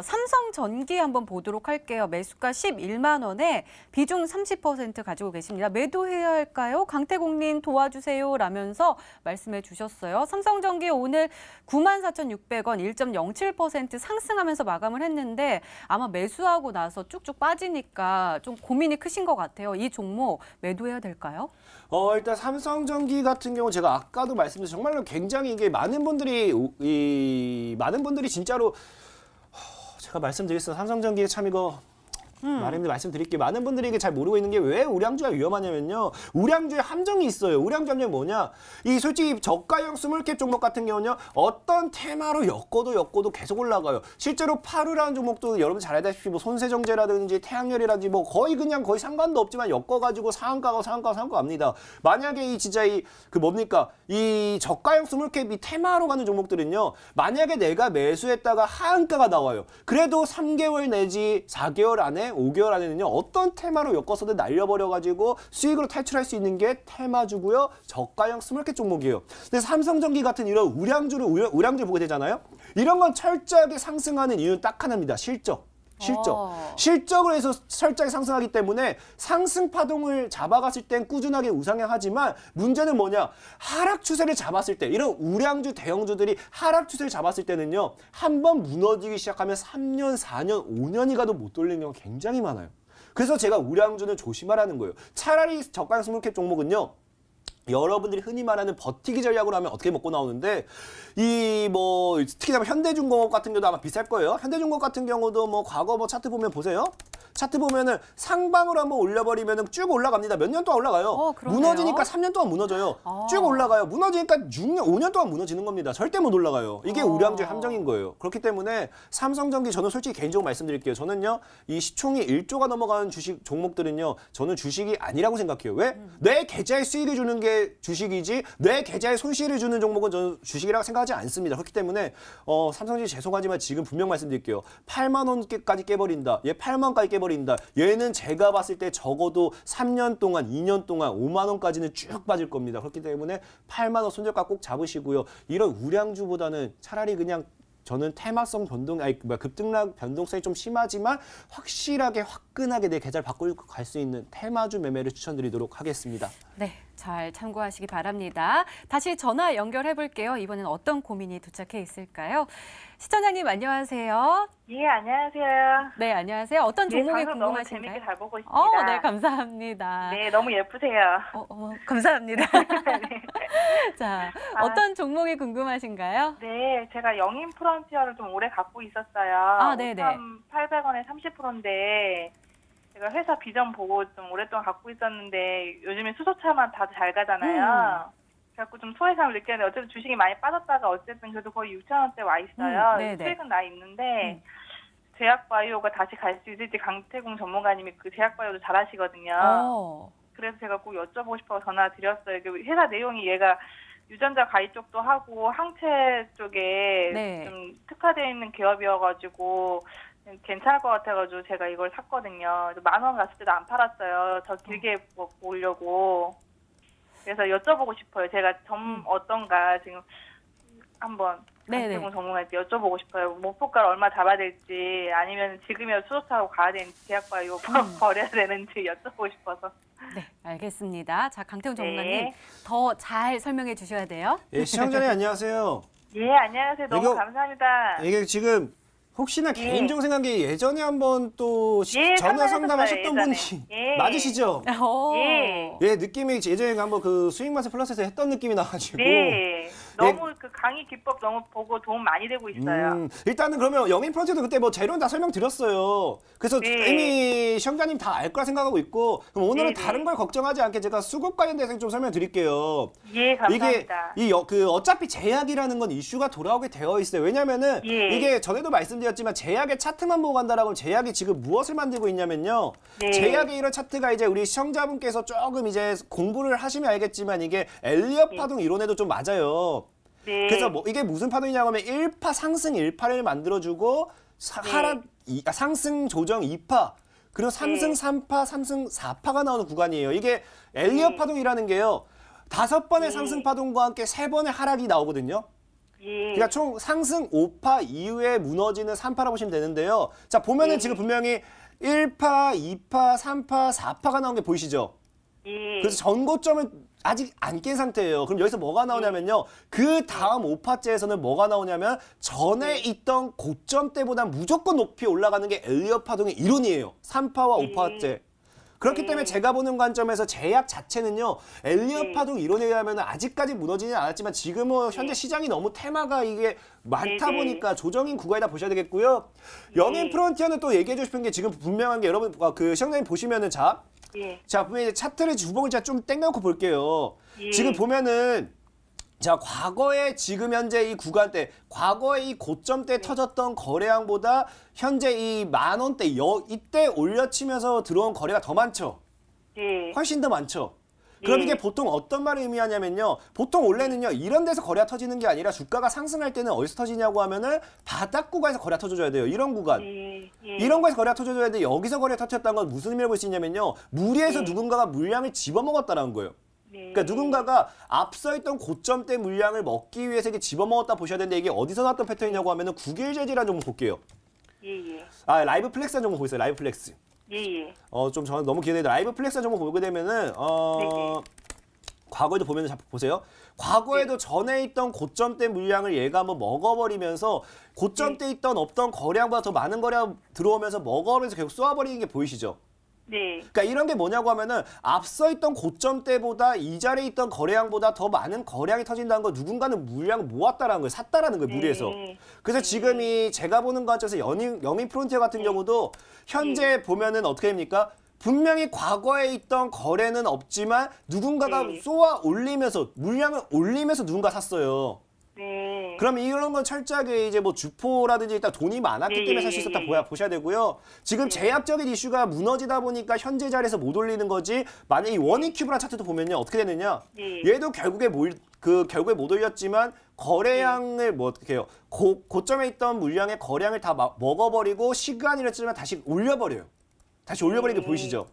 삼성전기 한번 보도록 할게요. 매수가 11만 원에 비중 30% 가지고 계십니다. 매도해야 할까요? 강태공님 도와주세요 라면서 말씀해 주셨어요. 삼성전기 오늘 94,600원 1.07% 상승하면서 마감을 했는데 아마 매수하고 나서 쭉쭉 빠지니까 좀 고민이 크신 것 같아요. 이 종목 매도해야 될까요? 일단 삼성전기 같은 경우 제가 아까도 말씀드린 정말로 굉장히 이게 많은 분들이 진짜로 제가 말씀드렸어요. 삼성전기 참 이거 말씀드릴게요. 많은 분들이 이게 잘 모르고 있는 게 왜 우량주가 위험하냐면요. 우량주의 함정이 있어요. 우량주 함정이 뭐냐? 이 솔직히 저가형 스몰캡 종목 같은 경우는요. 어떤 테마로 엮어도 계속 올라가요. 실제로 파루라는 종목도 여러분 잘 알다시피 뭐 손세정제라든지 태양열이라든지 뭐 거의 상관도 없지만 엮어가지고 상한가 갑니다. 만약에 이 진짜 이 저가형 스몰캡 이 테마로 가는 종목들은요. 만약에 내가 매수했다가 하한가가 나와요. 그래도 3개월 내지 4개월 안에 5개월 안에는요. 어떤 테마로 엮어서든 날려버려가지고 수익으로 탈출할 수 있는 게 테마주고요. 저가형 스몰캡 종목이에요. 근데 삼성전기 같은 이런 우량주를 보게 되잖아요. 이런 건 철저하게 상승하는 이유는 딱 하나입니다. 실적. 실적으로 해서 철저하게 상승하기 때문에 상승 파동을 잡아갔을 땐 꾸준하게 우상향하지만 문제는 뭐냐? 하락 추세를 잡았을 때 이런 우량주 대형주들이 하락 추세를 잡았을 때는요. 한번 무너지기 시작하면 3년, 4년, 5년이 가도 못 돌리는 경우가 굉장히 많아요. 그래서 제가 우량주는 조심하라는 거예요. 차라리 저가 스몰캡 종목은요. 여러분들이 흔히 말하는 버티기 전략으로 하면 어떻게 먹고 나오는데 특히나 현대중공업 같은 경우도 아마 비쌀 거예요. 현대중공업 같은 경우도 과거 차트 보면 보세요. 차트 보면은 상방으로 한번 올려버리면은 쭉 올라갑니다. 몇 년 동안 올라가요. 무너지니까 3년 동안 무너져요. 쭉 올라가요. 무너지니까 6년, 5년 동안 무너지는 겁니다. 절대 못 올라가요. 이게 우량주의 함정인 거예요. 그렇기 때문에 삼성전기 저는 솔직히 개인적으로 말씀드릴게요. 저는요, 이 시총이 1조가 넘어가는 주식 종목들은요, 저는 주식이 아니라고 생각해요. 왜? 내 계좌에 수익을 주는 게 주식이지 내 계좌에 손실을 주는 종목은 저는 주식이라고 생각하지 않습니다. 그렇기 때문에 삼성전기 죄송하지만 지금 분명 말씀드릴게요. 8만 원까지 깨버린다. 얘 8만 원까지 깨버린다. 얘는 제가 봤을 때 적어도 3년 동안, 2년 동안 5만 원까지는 쭉 빠질 겁니다. 그렇기 때문에 8만 원 손절가 꼭 잡으시고요. 이런 우량주보다는 차라리 그냥 저는 테마성 급등락 변동성이 좀 심하지만 확실하게 화끈하게 내 계좌를 바꾸고 갈 수 있는 테마주 매매를 추천드리도록 하겠습니다. 네, 잘 참고하시기 바랍니다. 다시 전화 연결해 볼게요. 이번엔 어떤 고민이 도착해 있을까요? 시청자님 안녕하세요. 예, 안녕하세요. 네, 안녕하세요. 어떤 종목이 방송 너무 궁금하신가요? 재밌게 잘 보고 있습니다. 네, 감사합니다. 네, 너무 예쁘세요. 감사합니다. 네. 자, 어떤 종목이 궁금하신가요? 네, 제가 영인 프론티어를 좀 오래 갖고 있었어요. 네네. 5,800원에 30%인데 제가 회사 비전 보고 좀 오랫동안 갖고 있었는데 요즘에 수소차만 다 잘 가잖아요. 그래갖고 좀 소외감을 느꼈는데 어쨌든 주식이 많이 빠졌다가 어쨌든 그래도 거의 6,000원대 와 있어요. 수익은 나 있는데 제약바이오가 다시 갈 수 있을지 강태공 전문가님이 그 제약바이오도 잘 하시거든요. 그래서 제가 꼭 여쭤보고 싶어서 전화 드렸어요. 회사 내용이 얘가 유전자 가입 쪽도 하고 항체 쪽에 좀 특화되어 있는 기업이어가지고 괜찮을 것 같아가지고 제가 이걸 샀거든요. 10,000원 갔을 때도 안 팔았어요. 더 길게 보려고. 그래서 여쭤보고 싶어요. 제가 어떤가 지금 한번 강태공 전문가한테 여쭤보고 싶어요. 목표가를 얼마 잡아야 될지 아니면 지금이라도 수소차로 가야 되는지 제약바이오 버려야 되는지 여쭤보고 싶어서. 네, 알겠습니다. 자, 강태공 전문가님 더 잘 설명해 주셔야 돼요. 예, 시청자님 안녕하세요. 예, 안녕하세요. 너무 감사합니다. 이게 지금 혹시나 개인적으로 생각한 게 예전에 한번 또 전화 상담하셨던 분이 맞으시죠? 예, 느낌이 예전에 한번 그 수익맛을 플러스에서 했던 느낌이 나가지고. 네, 너무 그 강의 기법 너무 보고 도움 많이 되고 있어요. 일단은 그러면 영인 프론트도 그때 재료는 다 설명드렸어요. 그래서 이미 시청자님 다 알 거라 생각하고 있고, 그럼 오늘은 다른 걸 걱정하지 않게 제가 수급 관련돼서 좀 설명드릴게요. 예, 감사합니다. 이게 어차피 제약이라는 건 이슈가 돌아오게 되어 있어요. 왜냐면은 이게 전에도 말씀드렸지만 제약의 차트만 보고 간다라고 제약이 지금 무엇을 만들고 있냐면요. 제약의 이런 차트가 이제 우리 시청자분께서 조금 이제 공부를 하시면 알겠지만 이게 엘리엇 파동 이론에도 좀 맞아요. 그래서 이게 무슨 파동이냐고 하면 1파 상승 1파를 만들어주고 상승 조정 2파 그리고 상승 3파 상승 4파가 나오는 구간이에요. 이게 엘리엇 파동이라는 게요. 5번의 상승 파동과 함께 3번의 하락이 나오거든요. 예. 그러니까 총 상승 5파 이후에 무너지는 3파라고 보시면 되는데요. 자, 보면은 예. 지금 분명히 1파, 2파, 3파, 4파가 나온 게 보이시죠? 예. 그래서 전고점을 아직 안 깬 상태예요. 그럼 여기서 뭐가 나오냐면요. 그 다음 5파째에서는 뭐가 나오냐면 전에 있던 고점 때보다 무조건 높이 올라가는 게 엘리엇 파동의 이론이에요. 3파와 5파째. 그렇기 때문에 제가 보는 관점에서 제약 자체는요. 엘리엇 파동 이론에 의하면 아직까지 무너지진 않았지만 지금은 현재 시장이 너무 테마가 이게 많다 보니까 조정인 구간이다 보셔야 되겠고요. 영인 프론티어는 또 얘기해 주고 싶은 게 지금 분명한 게 여러분 그 시청자님 보시면은 자, 분명히 차트를 주봉을 제가 좀 땡겨놓고 볼게요. 지금 보면은 자, 과거에 지금 현재 이 구간대, 과거에 이 고점대 터졌던 거래량보다 현재 이 10,000원대 이때 올려치면서 들어온 거래가 더 많죠. 예. 훨씬 더 많죠. 그럼 이게 보통 어떤 말을 의미하냐면요. 보통 원래는요. 이런 데서 거래가 터지는 게 아니라 주가가 상승할 때는 어디서 터지냐고 하면은 바닥 구간에서 거래가 터져줘야 돼요. 이런 구간. 이런 거에서 거래가 터져줘야 돼. 여기서 거래가 터졌다는 건 무슨 의미를 볼 수 있냐면요. 무리해서 누군가가 물량을 집어먹었다는 거예요. 그러니까 누군가가 앞서 있던 고점대 물량을 먹기 위해서 이게 집어먹었다 보셔야 되는데 이게 어디서 나왔던 패턴이냐고 하면은 국일재질이라는 종목 볼게요. 아, 라이브 플렉스라는 종목 보세요. 라이브 플렉스. 좀 저는 너무 기대돼요. 라이브 플렉스 종목 보게 되면은 과거에도 보면 보세요. 과거에도 전에 있던 고점대 물량을 얘가 한번 먹어버리면서 고점대 있던 없던 거래량보다 더 많은 거래가 들어오면서 먹어버리면서 계속 쏘아버리는 게 보이시죠? 그러니까 이런 게 뭐냐고 하면은 앞서 있던 고점대보다 이 자리에 있던 거래량보다 더 많은 거래량이 터진다는 거 누군가는 물량을 모았다라는 거예요. 샀다라는 거예요. 무리해서. 그래서 지금 이 제가 보는 관점에서 영인 프론티어 같은 경우도 현재 보면은 어떻게 됩니까? 분명히 과거에 있던 거래는 없지만 누군가가 쏘아 올리면서 물량을 올리면서 누군가 샀어요. 그럼 이런 건 철저하게 이제 뭐 주포라든지 일단 돈이 많았기 때문에 살 수 있었다 보셔야 되고요. 지금 제약적인 이슈가 무너지다 보니까 현재 자리에서 못 올리는 거지. 만약 이 원익큐브라는 차트도 보면요. 어떻게 되느냐. 얘도 결국에 결국에 못 올렸지만 거래량을 뭐 어떻게 해요. 고점에 있던 물량의 거량을 다 먹어버리고 시간이 흐르지만 다시 올려버려요. 다시 올려버리는 게 보이시죠?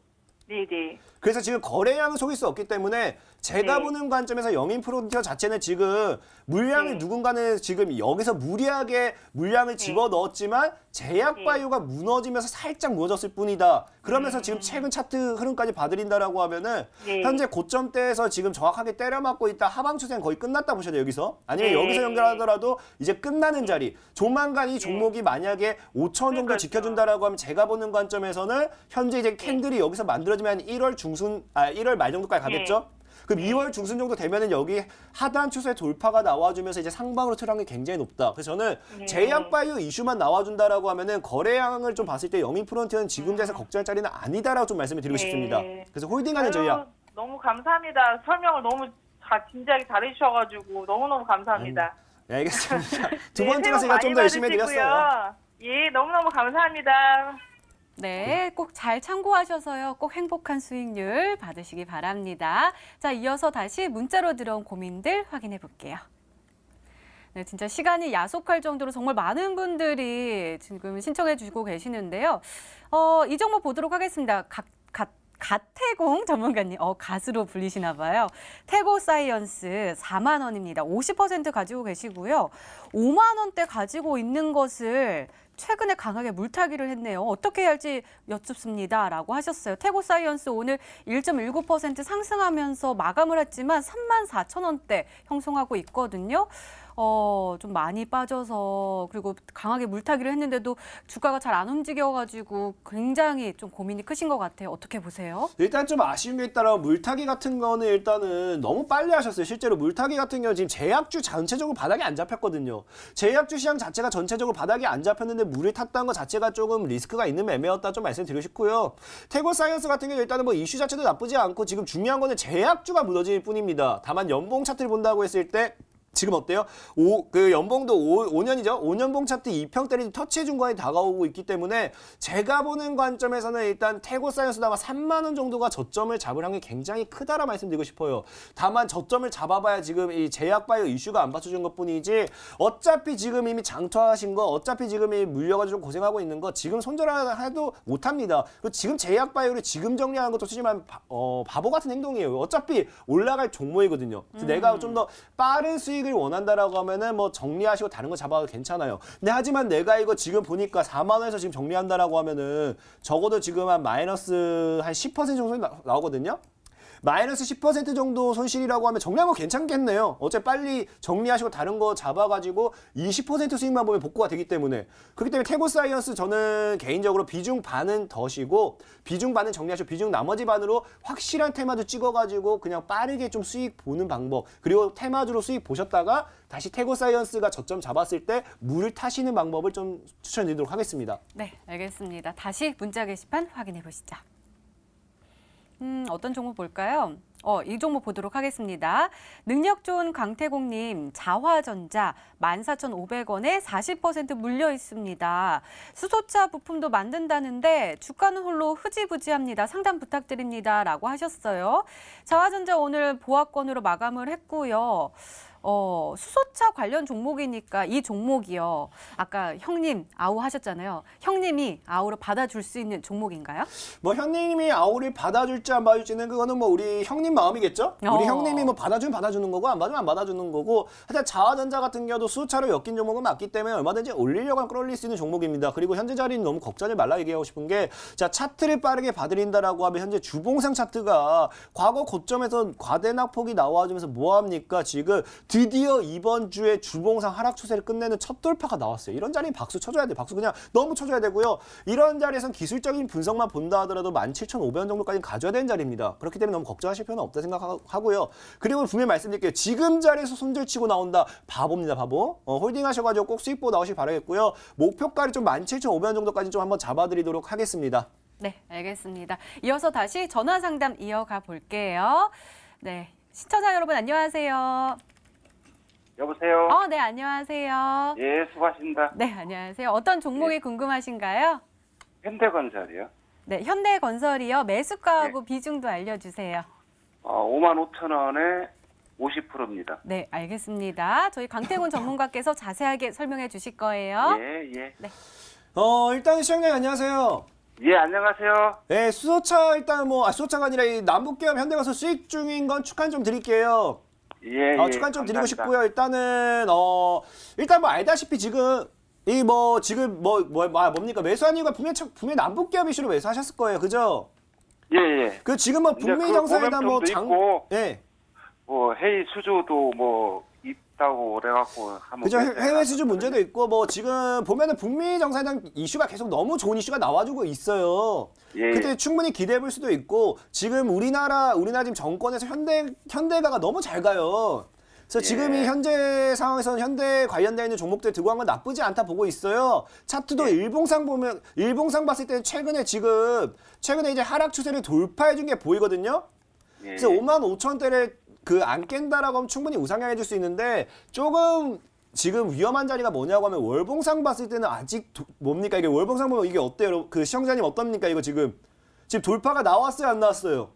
그래서 지금 거래량을 속일 수 없기 때문에 제가 보는 관점에서 영인 프론티어 자체는 지금 물량을 누군가는 지금 여기서 무리하게 물량을 집어넣었지만 제약바이오가 무너지면서 살짝 무너졌을 뿐이다. 그러면서 지금 최근 차트 흐름까지 봐드린다라고 하면은 현재 고점대에서 지금 정확하게 때려맞고 있다. 하방 추세는 거의 끝났다 보셔야 돼요. 여기서. 아니면 여기서 연결하더라도 이제 끝나는 자리. 조만간 이 종목이 만약에 5,000원 정도 지켜준다라고 하면 제가 보는 관점에서는 현재 이제 캔들이 여기서 만들어지면 1월 말 정도까지 가겠죠? 그럼 2월 중순 정도 되면은 여기 하단 추세 돌파가 나와주면서 이제 상방으로 트라는 게 굉장히 높다. 그래서 저는 제약바이오 이슈만 나와준다라고 하면은 거래량을 좀 봤을 때 영인 프론티어는 지금 자리에서 걱정할 자리는 아니다라고 좀 말씀을 드리고 싶습니다. 그래서 홀딩하는 전략. 너무 감사합니다. 설명을 너무 진지하게 잘해주셔가지고 너무너무 감사합니다. 네, 알겠습니다. 두 번째가 제가 좀 더 열심히 해드렸어요. 예, 너무너무 감사합니다. 네, 꼭 잘 참고하셔서요. 꼭 행복한 수익률 받으시기 바랍니다. 자, 이어서 다시 문자로 들어온 고민들 확인해 볼게요. 네, 진짜 시간이 야속할 정도로 정말 많은 분들이 지금 신청해 주고 계시는데요. 이 종목 보도록 하겠습니다. 갓태공 전문가님, 갓으로 불리시나 봐요. 태고사이언스 4만 원입니다. 50% 가지고 계시고요. 5만 원대 가지고 있는 것을 최근에 강하게 물타기를 했네요. 어떻게 해야 할지 여쭙습니다. 라고 하셨어요. 태고사이언스 오늘 1.19% 상승하면서 마감을 했지만 34,000원대 형성하고 있거든요. 좀 많이 빠져서 그리고 강하게 물타기를 했는데도 주가가 잘 안 움직여가지고 굉장히 좀 고민이 크신 것 같아요. 어떻게 보세요? 일단 좀 아쉬운 게 있다라 물타기 같은 거는 일단은 너무 빨리 하셨어요. 실제로 물타기 같은 경우는 지금 제약주 전체적으로 바닥이 안 잡혔거든요. 제약주 시장 자체가 전체적으로 바닥이 안 잡혔는데 물이 탔다는 것 자체가 조금 리스크가 있는 매매였다 좀 말씀드리고 싶고요. 태고사이언스 같은 경우 일단은 뭐 이슈 자체도 나쁘지 않고 지금 중요한 거는 제약주가 무너질 뿐입니다. 다만 연봉 차트를 본다고 했을 때 지금 어때요? 그 연봉도 5년이죠? 5년봉 차트 2평대를 터치해 준 거에 다가오고 있기 때문에 제가 보는 관점에서는 일단 태고사이언스도 아마 3만 원 정도가 저점을 잡을 확률이 굉장히 크다라 말씀드리고 싶어요. 다만 저점을 잡아봐야 지금 이 제약바이오 이슈가 안 받쳐준 것뿐이지 어차피 지금 이미 장투하신 거 어차피 지금 이 물려가지고 좀 고생하고 있는 거 지금 손절해도 못합니다. 그리고 지금 제약바이오를 지금 정리하는 것도 솔직히만 바보 같은 행동이에요. 어차피 올라갈 종목이거든요. 그래서 내가 좀 더 빠른 수익 수익을 원한다라고 하면은 뭐 정리하시고 다른 거 잡아도 괜찮아요. 근데 하지만 내가 이거 지금 보니까 4만 원에서 지금 정리한다라고 하면은 적어도 지금 한 마이너스 한 10% 정도 나오거든요. 마이너스 10% 정도 손실이라고 하면 정리하면 괜찮겠네요. 어차피 빨리 정리하시고 다른 거 잡아가지고 20% 수익만 보면 복구가 되기 때문에. 그렇기 때문에 태고사이언스 저는 개인적으로 비중 반은 더시고 비중 반은 정리하시고 비중 나머지 반으로 확실한 테마주 찍어가지고 그냥 빠르게 좀 수익 보는 방법. 그리고 테마주로 수익 보셨다가 다시 태고사이언스가 저점 잡았을 때 물을 타시는 방법을 좀 추천드리도록 하겠습니다. 네, 알겠습니다. 다시 문자 게시판 확인해 보시죠. 어떤 종목 볼까요? 이 종목 보도록 하겠습니다. 능력 좋은 강태공님, 자화전자 14,500원에 40% 물려 있습니다. 수소차 부품도 만든다는데 주가는 홀로 흐지부지합니다. 상담 부탁드립니다. 라고 하셨어요. 자화전자 오늘 보합권으로 마감을 했고요. 수소차 관련 종목이니까 이 종목이요. 아까 형님 아우 하셨잖아요. 형님이 아우로 받아줄 수 있는 종목인가요? 뭐 형님이 아우를 받아줄지 안 받아줄지는 그거는 뭐 우리 형님 마음이겠죠? 우리 형님이 뭐 받아주면 받아주는 거고 안 받으면 안 받아주는 거고 하여튼 자화전자 같은 경우도 수소차로 엮인 종목은 맞기 때문에 얼마든지 올리려고 하면 끌어올릴 수 있는 종목입니다. 그리고 현재 자리는 너무 걱정하지 말라 얘기하고 싶은 게 자 차트를 빠르게 봐드린다라고 하면 현재 주봉상 차트가 과거 고점에서 과대낙폭이 나와주면서 뭐합니까? 지금 드디어 이번 주에 주봉상 하락 추세를 끝내는 첫 돌파가 나왔어요. 이런 자리는 박수 쳐줘야 돼. 박수 그냥 너무 쳐줘야 되고요. 이런 자리에선 기술적인 분석만 본다 하더라도 17,500원 정도까지 가져야 되는 자리입니다. 그렇기 때문에 너무 걱정하실 필요는 없다 생각하고요. 그리고 분명히 말씀드릴게요. 지금 자리에서 손절치고 나온다. 바보입니다. 바보. 홀딩 하셔가지고 꼭 수익 보고 나오시기 바라겠고요. 목표가를 좀 17,500원 정도까지 좀 한번 잡아드리도록 하겠습니다. 네, 알겠습니다. 이어서 다시 전화 상담 이어가 볼게요. 네, 시청자 여러분 안녕하세요. 여보세요? 네, 안녕하세요. 예, 수고하십니다. 네, 안녕하세요. 어떤 종목이 궁금하신가요? 현대건설이요? 네, 현대건설이요. 매수가하고 비중도 알려주세요. 55,000원에 50%입니다. 네, 알겠습니다. 저희 강태곤 전문가께서 자세하게 설명해 주실 거예요. 예, 예. 네. 일단 시청자님 안녕하세요. 예, 안녕하세요. 네, 수소차 일단 수소차가 아니라 이 남북기업 현대건설 수익 중인 건 축하 좀 드릴게요. 예, 축하 좀 드리고 감사합니다. 싶고요. 일단은 일단 뭐 알다시피 지금 뭡니까 매수한 이유가 분명히 남북 기업 이슈로 매수하셨을 거예요, 그죠? 예, 예. 그 지금 뭐 이제 북미 그 정상회담 모멘텀도 있고, 예, 뭐 회의 수주도 뭐 있다고 그래갖고 한번 그죠. 해외 수주 문제도 있고 뭐 지금 보면은 북미 정상회담 이슈가 계속 너무 좋은 이슈가 나와주고 있어요. 예. 그때 충분히 기대해 볼 수도 있고 지금 우리나라 지금 정권에서 현대가가 너무 잘 가요. 그래서 예. 지금 이 현재 상황에서는 현대 관련되어 있는 종목들 들고 간 건 나쁘지 않다 보고 있어요. 차트도 일봉상 봤을 때는 최근에 이제 하락 추세를 월봉해 준 게 보이거든요. 예. 그래서 55,000원대를 안 깬다라고 하면 충분히 우상향해 줄 수 있는데 조금 지금 위험한 자리가 뭐냐고 하면 월봉상 봤을 때는 아직 뭡니까 이게 월봉상 보면 이게 어때요? 그 시청자님 어떻습니까? 이거 지금 돌파가 나왔어요, 안 나왔어요?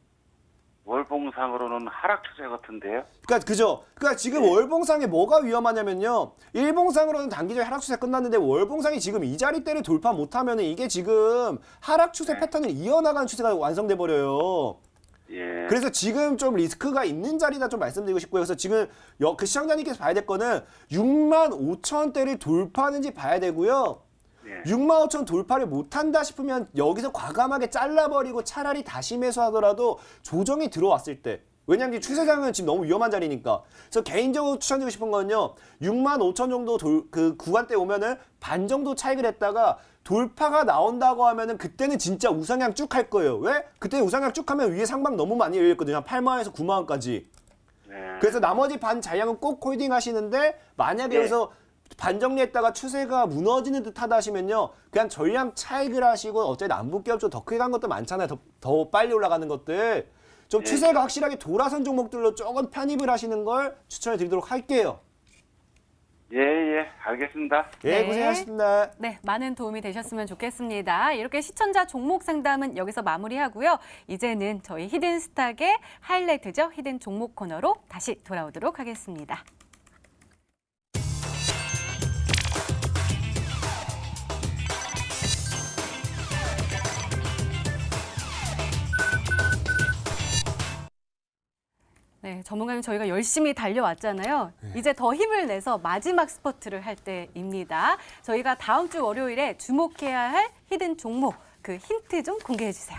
월봉상으로는 하락 추세 같은데요? 그죠? 지금 월봉상에 뭐가 위험하냐면요. 일봉상으로는 단기적 하락 추세 끝났는데 월봉상이 지금 이 자리대를 돌파 못하면 이게 지금 하락 추세 패턴을 이어나가는 추세가 완성돼 버려요. 예. 그래서 지금 좀 리스크가 있는 자리다 좀 말씀드리고 싶고요. 그래서 지금 그 시청자님께서 봐야 될 거는 65,000원대를 돌파하는지 봐야 되고요. 예. 65,000 돌파를 못한다 싶으면 여기서 과감하게 잘라버리고 차라리 다시 매수하더라도 조정이 들어왔을 때 왜냐하면 추세상은 지금 너무 위험한 자리니까. 그래서 개인적으로 추천드리고 싶은 건요. 65,000 정도 그 구간대 오면은 반 정도 차익을 했다가 돌파가 나온다고 하면은 그때는 진짜 우상향 쭉 할 거예요. 왜? 그때 우상향 쭉 하면 위에 상방 너무 많이 열렸거든요. 한 8만 원에서 9만 원까지. 네. 그래서 나머지 반 잔량은 꼭 홀딩 하시는데 만약에 네. 여기서 반 정리했다가 추세가 무너지는 듯 하다 하시면요. 그냥 전량 차익을 하시고 어차피 남북기업 좀 더 크게 간 것도 많잖아요. 더 빨리 올라가는 것들. 좀 네. 추세가 확실하게 돌아선 종목들로 조금 편입을 하시는 걸 추천해 드리도록 할게요. 예, 예, 알겠습니다. 예, 네. 고생하셨습니다. 네, 많은 도움이 되셨으면 좋겠습니다. 이렇게 시청자 종목 상담은 여기서 마무리하고요. 이제는 저희 히든스탁의 하이라이트죠. 히든 종목 코너로 다시 돌아오도록 하겠습니다. 네, 전문가님 저희가 열심히 달려왔잖아요. 이제 더 힘을 내서 마지막 스퍼트를 할 때입니다. 저희가 다음 주 월요일에 주목해야 할 히든 종목, 그 힌트 좀 공개해 주세요.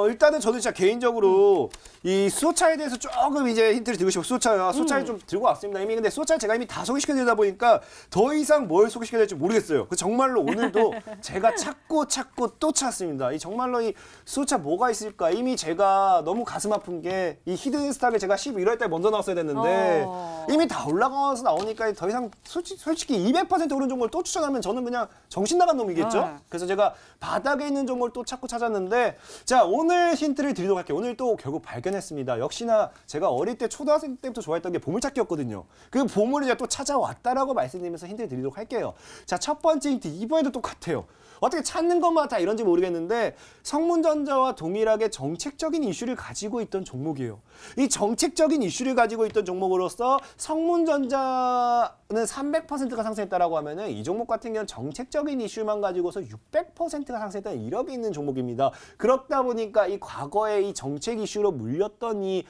일단은 저는 진짜 개인적으로 이 수소차에 대해서 조금 이제 힌트를 드리고 싶어요. 수소차를 좀 들고 왔습니다. 근데 수소차 제가 이미 다 소개시켜드리다 보니까 더 이상 뭘 소개시켜야 될지 모르겠어요. 정말로 오늘도 제가 찾고 또 찾습니다. 정말로 이 수소차 뭐가 있을까? 이미 제가 너무 가슴 아픈 게 이 히든스탁을 제가 11월 달 먼저 나왔어야 됐는데 이미 다 올라가서 나오니까 더 이상 솔직히 200% 오른 종목을 또 추천하면 저는 그냥 정신 나간 놈이겠죠? 그래서 제가 바닥에 있는 종목을 또 찾고 찾았는데 자, 오늘 힌트를 드리도록 할게요. 오늘 또 결국 발견했습니다. 역시나 제가 어릴 때 초등학생 때부터 좋아했던 게 보물찾기였거든요. 그 보물을 이제 또 찾아왔다라고 말씀드리면서 힌트를 드리도록 할게요. 자, 첫 번째 힌트 이번에도 똑같아요. 어떻게 찾는 것마다 다 이런지 모르겠는데 성문전자와 동일하게 정책적인 이슈를 가지고 있던 종목이에요. 이 정책적인 이슈를 가지고 있던 종목으로서 성문전자는 300%가 상승했다라고 하면은 이 종목 같은 경우는 정책적인 이슈만 가지고서 600%가 상승했다는 이력이 있는 종목입니다. 그렇다 보니까 이 과거에 이 정책 이슈로 물렸던 이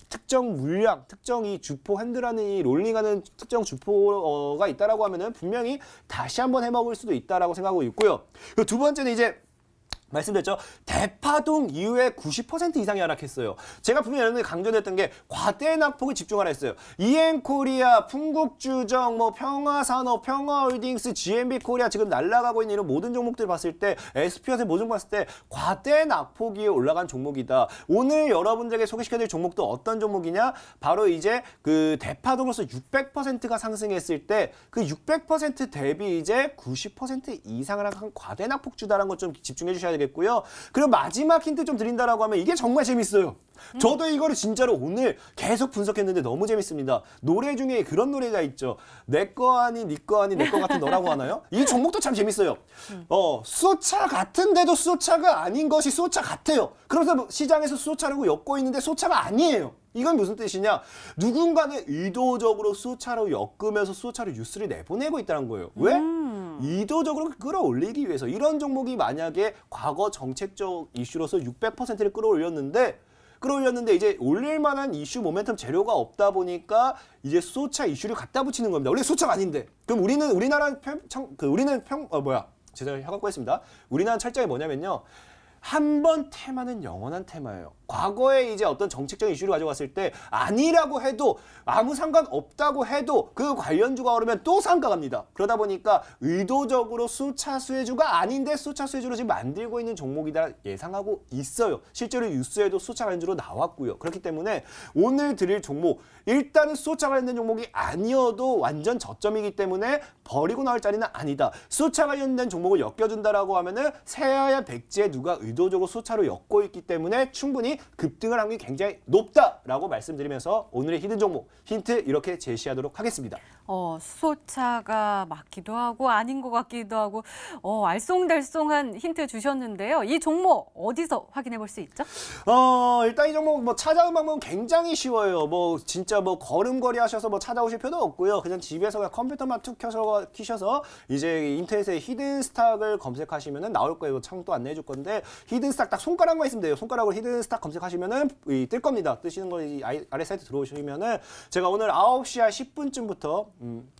특정 물량, 특정 이 주포 핸드라는 이 롤링하는 특정 주포가 있다라고 하면은 분명히 다시 한번 해먹을 수도 있다라고 생각하고 있고요. 그리고 두 번째는 이제 말씀드렸죠. 대파동 이후에 90% 이상이 하락했어요. 제가 분명히 여러분들 강조했던 게 과대 낙폭에 집중하라 했어요. 이엔코리아, 풍국주정, 평화산업, 평화홀딩스, GMB코리아 지금 날아가고 있는 이런 모든 종목들 봤을 때 SPS의 모든 종목 봤을 때 과대 낙폭 위에 올라간 종목이다. 오늘 여러분들에게 소개시켜드릴 종목도 어떤 종목이냐? 바로 이제 그 대파동으로서 600%가 상승했을 때 그 600% 대비 이제 90% 이상을 한 과대 낙폭주다라는 것 좀 집중해 주셔야 되겠고요. 그리고 마지막 힌트 좀 드린다라고 하면 이게 정말 재밌어요. 저도 이거를 진짜로 오늘 계속 분석했는데 너무 재밌습니다. 노래 중에 그런 노래가 있죠. 내 거 아니, 네 거 아니, 내 거 같은 너라고 하나요? 이 종목도 참 재밌어요. 수소차 같은데도 수소차가 아닌 것이 수소차 같아요. 그래서 시장에서 수소차라고 엮고 있는데 수소차가 아니에요. 이건 무슨 뜻이냐? 누군가는 의도적으로 수소차로 엮으면서 수소차로 뉴스를 내보내고 있다는 거예요. 왜? 의도적으로 끌어올리기 위해서. 이런 종목이 만약에 과거 정책적 이슈로서 600%를 끌어올렸는데 이제 올릴 만한 이슈 모멘텀 재료가 없다 보니까 이제 수소차 이슈를 갖다 붙이는 겁니다. 원래 수소차가 아닌데. 그럼 우리나라 제가 혀갖고 했습니다. 우리나라 철장이 뭐냐면요. 한 번 테마는 영원한 테마예요. 과거에 이제 어떤 정책적인 이슈를 가져갔을 때 아니라고 해도 아무 상관없다고 해도 그 관련주가 오르면 또 상가갑니다. 그러다 보니까 의도적으로 수차 수혜주가 아닌데 수차 수혜주로 지금 만들고 있는 종목이다 예상하고 있어요. 실제로 뉴스에도 수차 관련주로 나왔고요. 그렇기 때문에 오늘 드릴 종목 일단은 수차 관련된 종목이 아니어도 완전 저점이기 때문에 버리고 나올 자리는 아니다. 수차 관련된 종목을 엮여준다라고 하면은 새하얀 백지에 누가 의도적으로 수차로 엮고 있기 때문에 충분히 급등을 확률이 굉장히 높다라고 말씀드리면서 오늘의 히든 종목 힌트 이렇게 제시하도록 하겠습니다. 수소차가 맞기도 하고 아닌 것 같기도 하고 알쏭달쏭한 힌트 주셨는데요. 이 종목 어디서 확인해 볼 수 있죠? 일단 이 종목 찾아오는 방법은 굉장히 쉬워요. 진짜 걸음걸이 하셔서 찾아오실 필요도 없고요. 그냥 집에서 그냥 컴퓨터만 툭 키셔서 이제 인터넷에 히든스탁을 검색하시면은 나올 거예요. 창도 안내해 줄 건데 히든스탁 딱 손가락만 있으면 돼요. 손가락으로 히든스탁 검색하시면은 뜰 겁니다. 뜨시는 거 아래 사이트 들어오시면은 제가 오늘 9시 한 10분쯤부터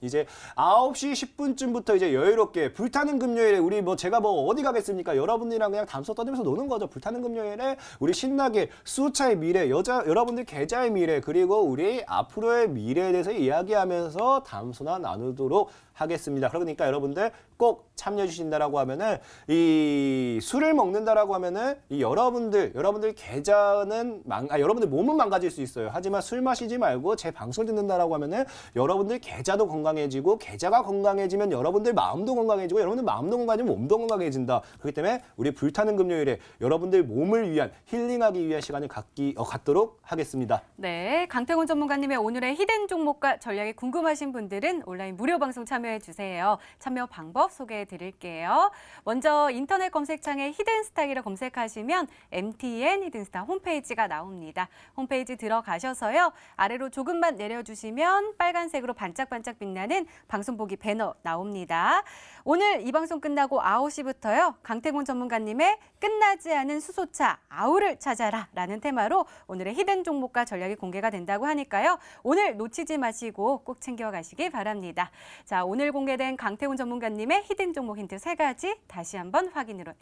이제 9시 10분쯤부터 이제 여유롭게 불타는 금요일에 우리 제가 어디 가겠습니까? 여러분들이랑 그냥 담소 떠들면서 노는 거죠. 불타는 금요일에 우리 신나게 수차의 미래, 여러분들 계좌의 미래, 그리고 우리 앞으로의 미래에 대해서 이야기하면서 담소나 나누도록 하겠습니다. 그러니까 여러분들 꼭 참여해 주신다라고 하면은 이 술을 먹는다라고 하면은 이 여러분들 계좌는 여러분들 몸은 망가질 수 있어요. 하지만 술 마시지 말고 제 방송을 듣는다라고 하면은 여러분들 계좌도 건강해지고 계좌가 건강해지면 여러분들 마음도 건강해지고 여러분들 마음도 건강해지면 몸도 건강해진다. 그렇기 때문에 우리 불타는 금요일에 여러분들 몸을 위한 힐링하기 위한 시간을 갖도록 하겠습니다. 네, 강태곤 전문가님의 오늘의 히든 종목과 전략이 궁금하신 분들은 온라인 무료 방송 참여 참여해 주세요. 참여 방법 소개해 드릴게요. 먼저 인터넷 검색창에 히든스타기를 검색하시면 MTN 히든스타 홈페이지가 나옵니다. 홈페이지 들어가셔서요. 아래로 조금만 내려주시면 빨간색으로 반짝반짝 빛나는 방송 보기 배너 나옵니다. 오늘 이 방송 끝나고 9시부터요. 강태곤 전문가님의 끝나지 않은 수소차 아우를 찾아라 라는 테마로 오늘의 히든 종목과 전략이 공개가 된다고 하니까요. 오늘 놓치지 마시고 꼭 챙겨가시기 바랍니다. 자, 오늘 공개된 강태곤 전문가님의 히든 종목 힌트 3가지 다시 한번 확인해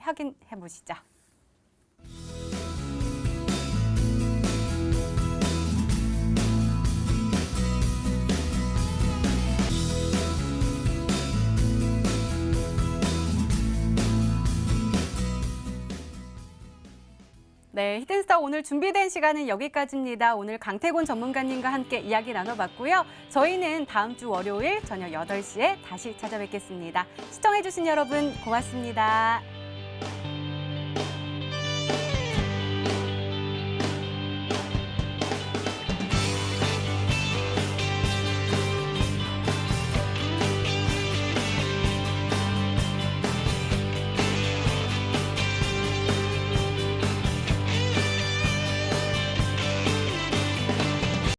보시죠. 네, 히든스타 오늘 준비된 시간은 여기까지입니다. 오늘 강태곤 전문가님과 함께 이야기 나눠봤고요. 저희는 다음 주 월요일 저녁 8시에 다시 찾아뵙겠습니다. 시청해주신 여러분 고맙습니다.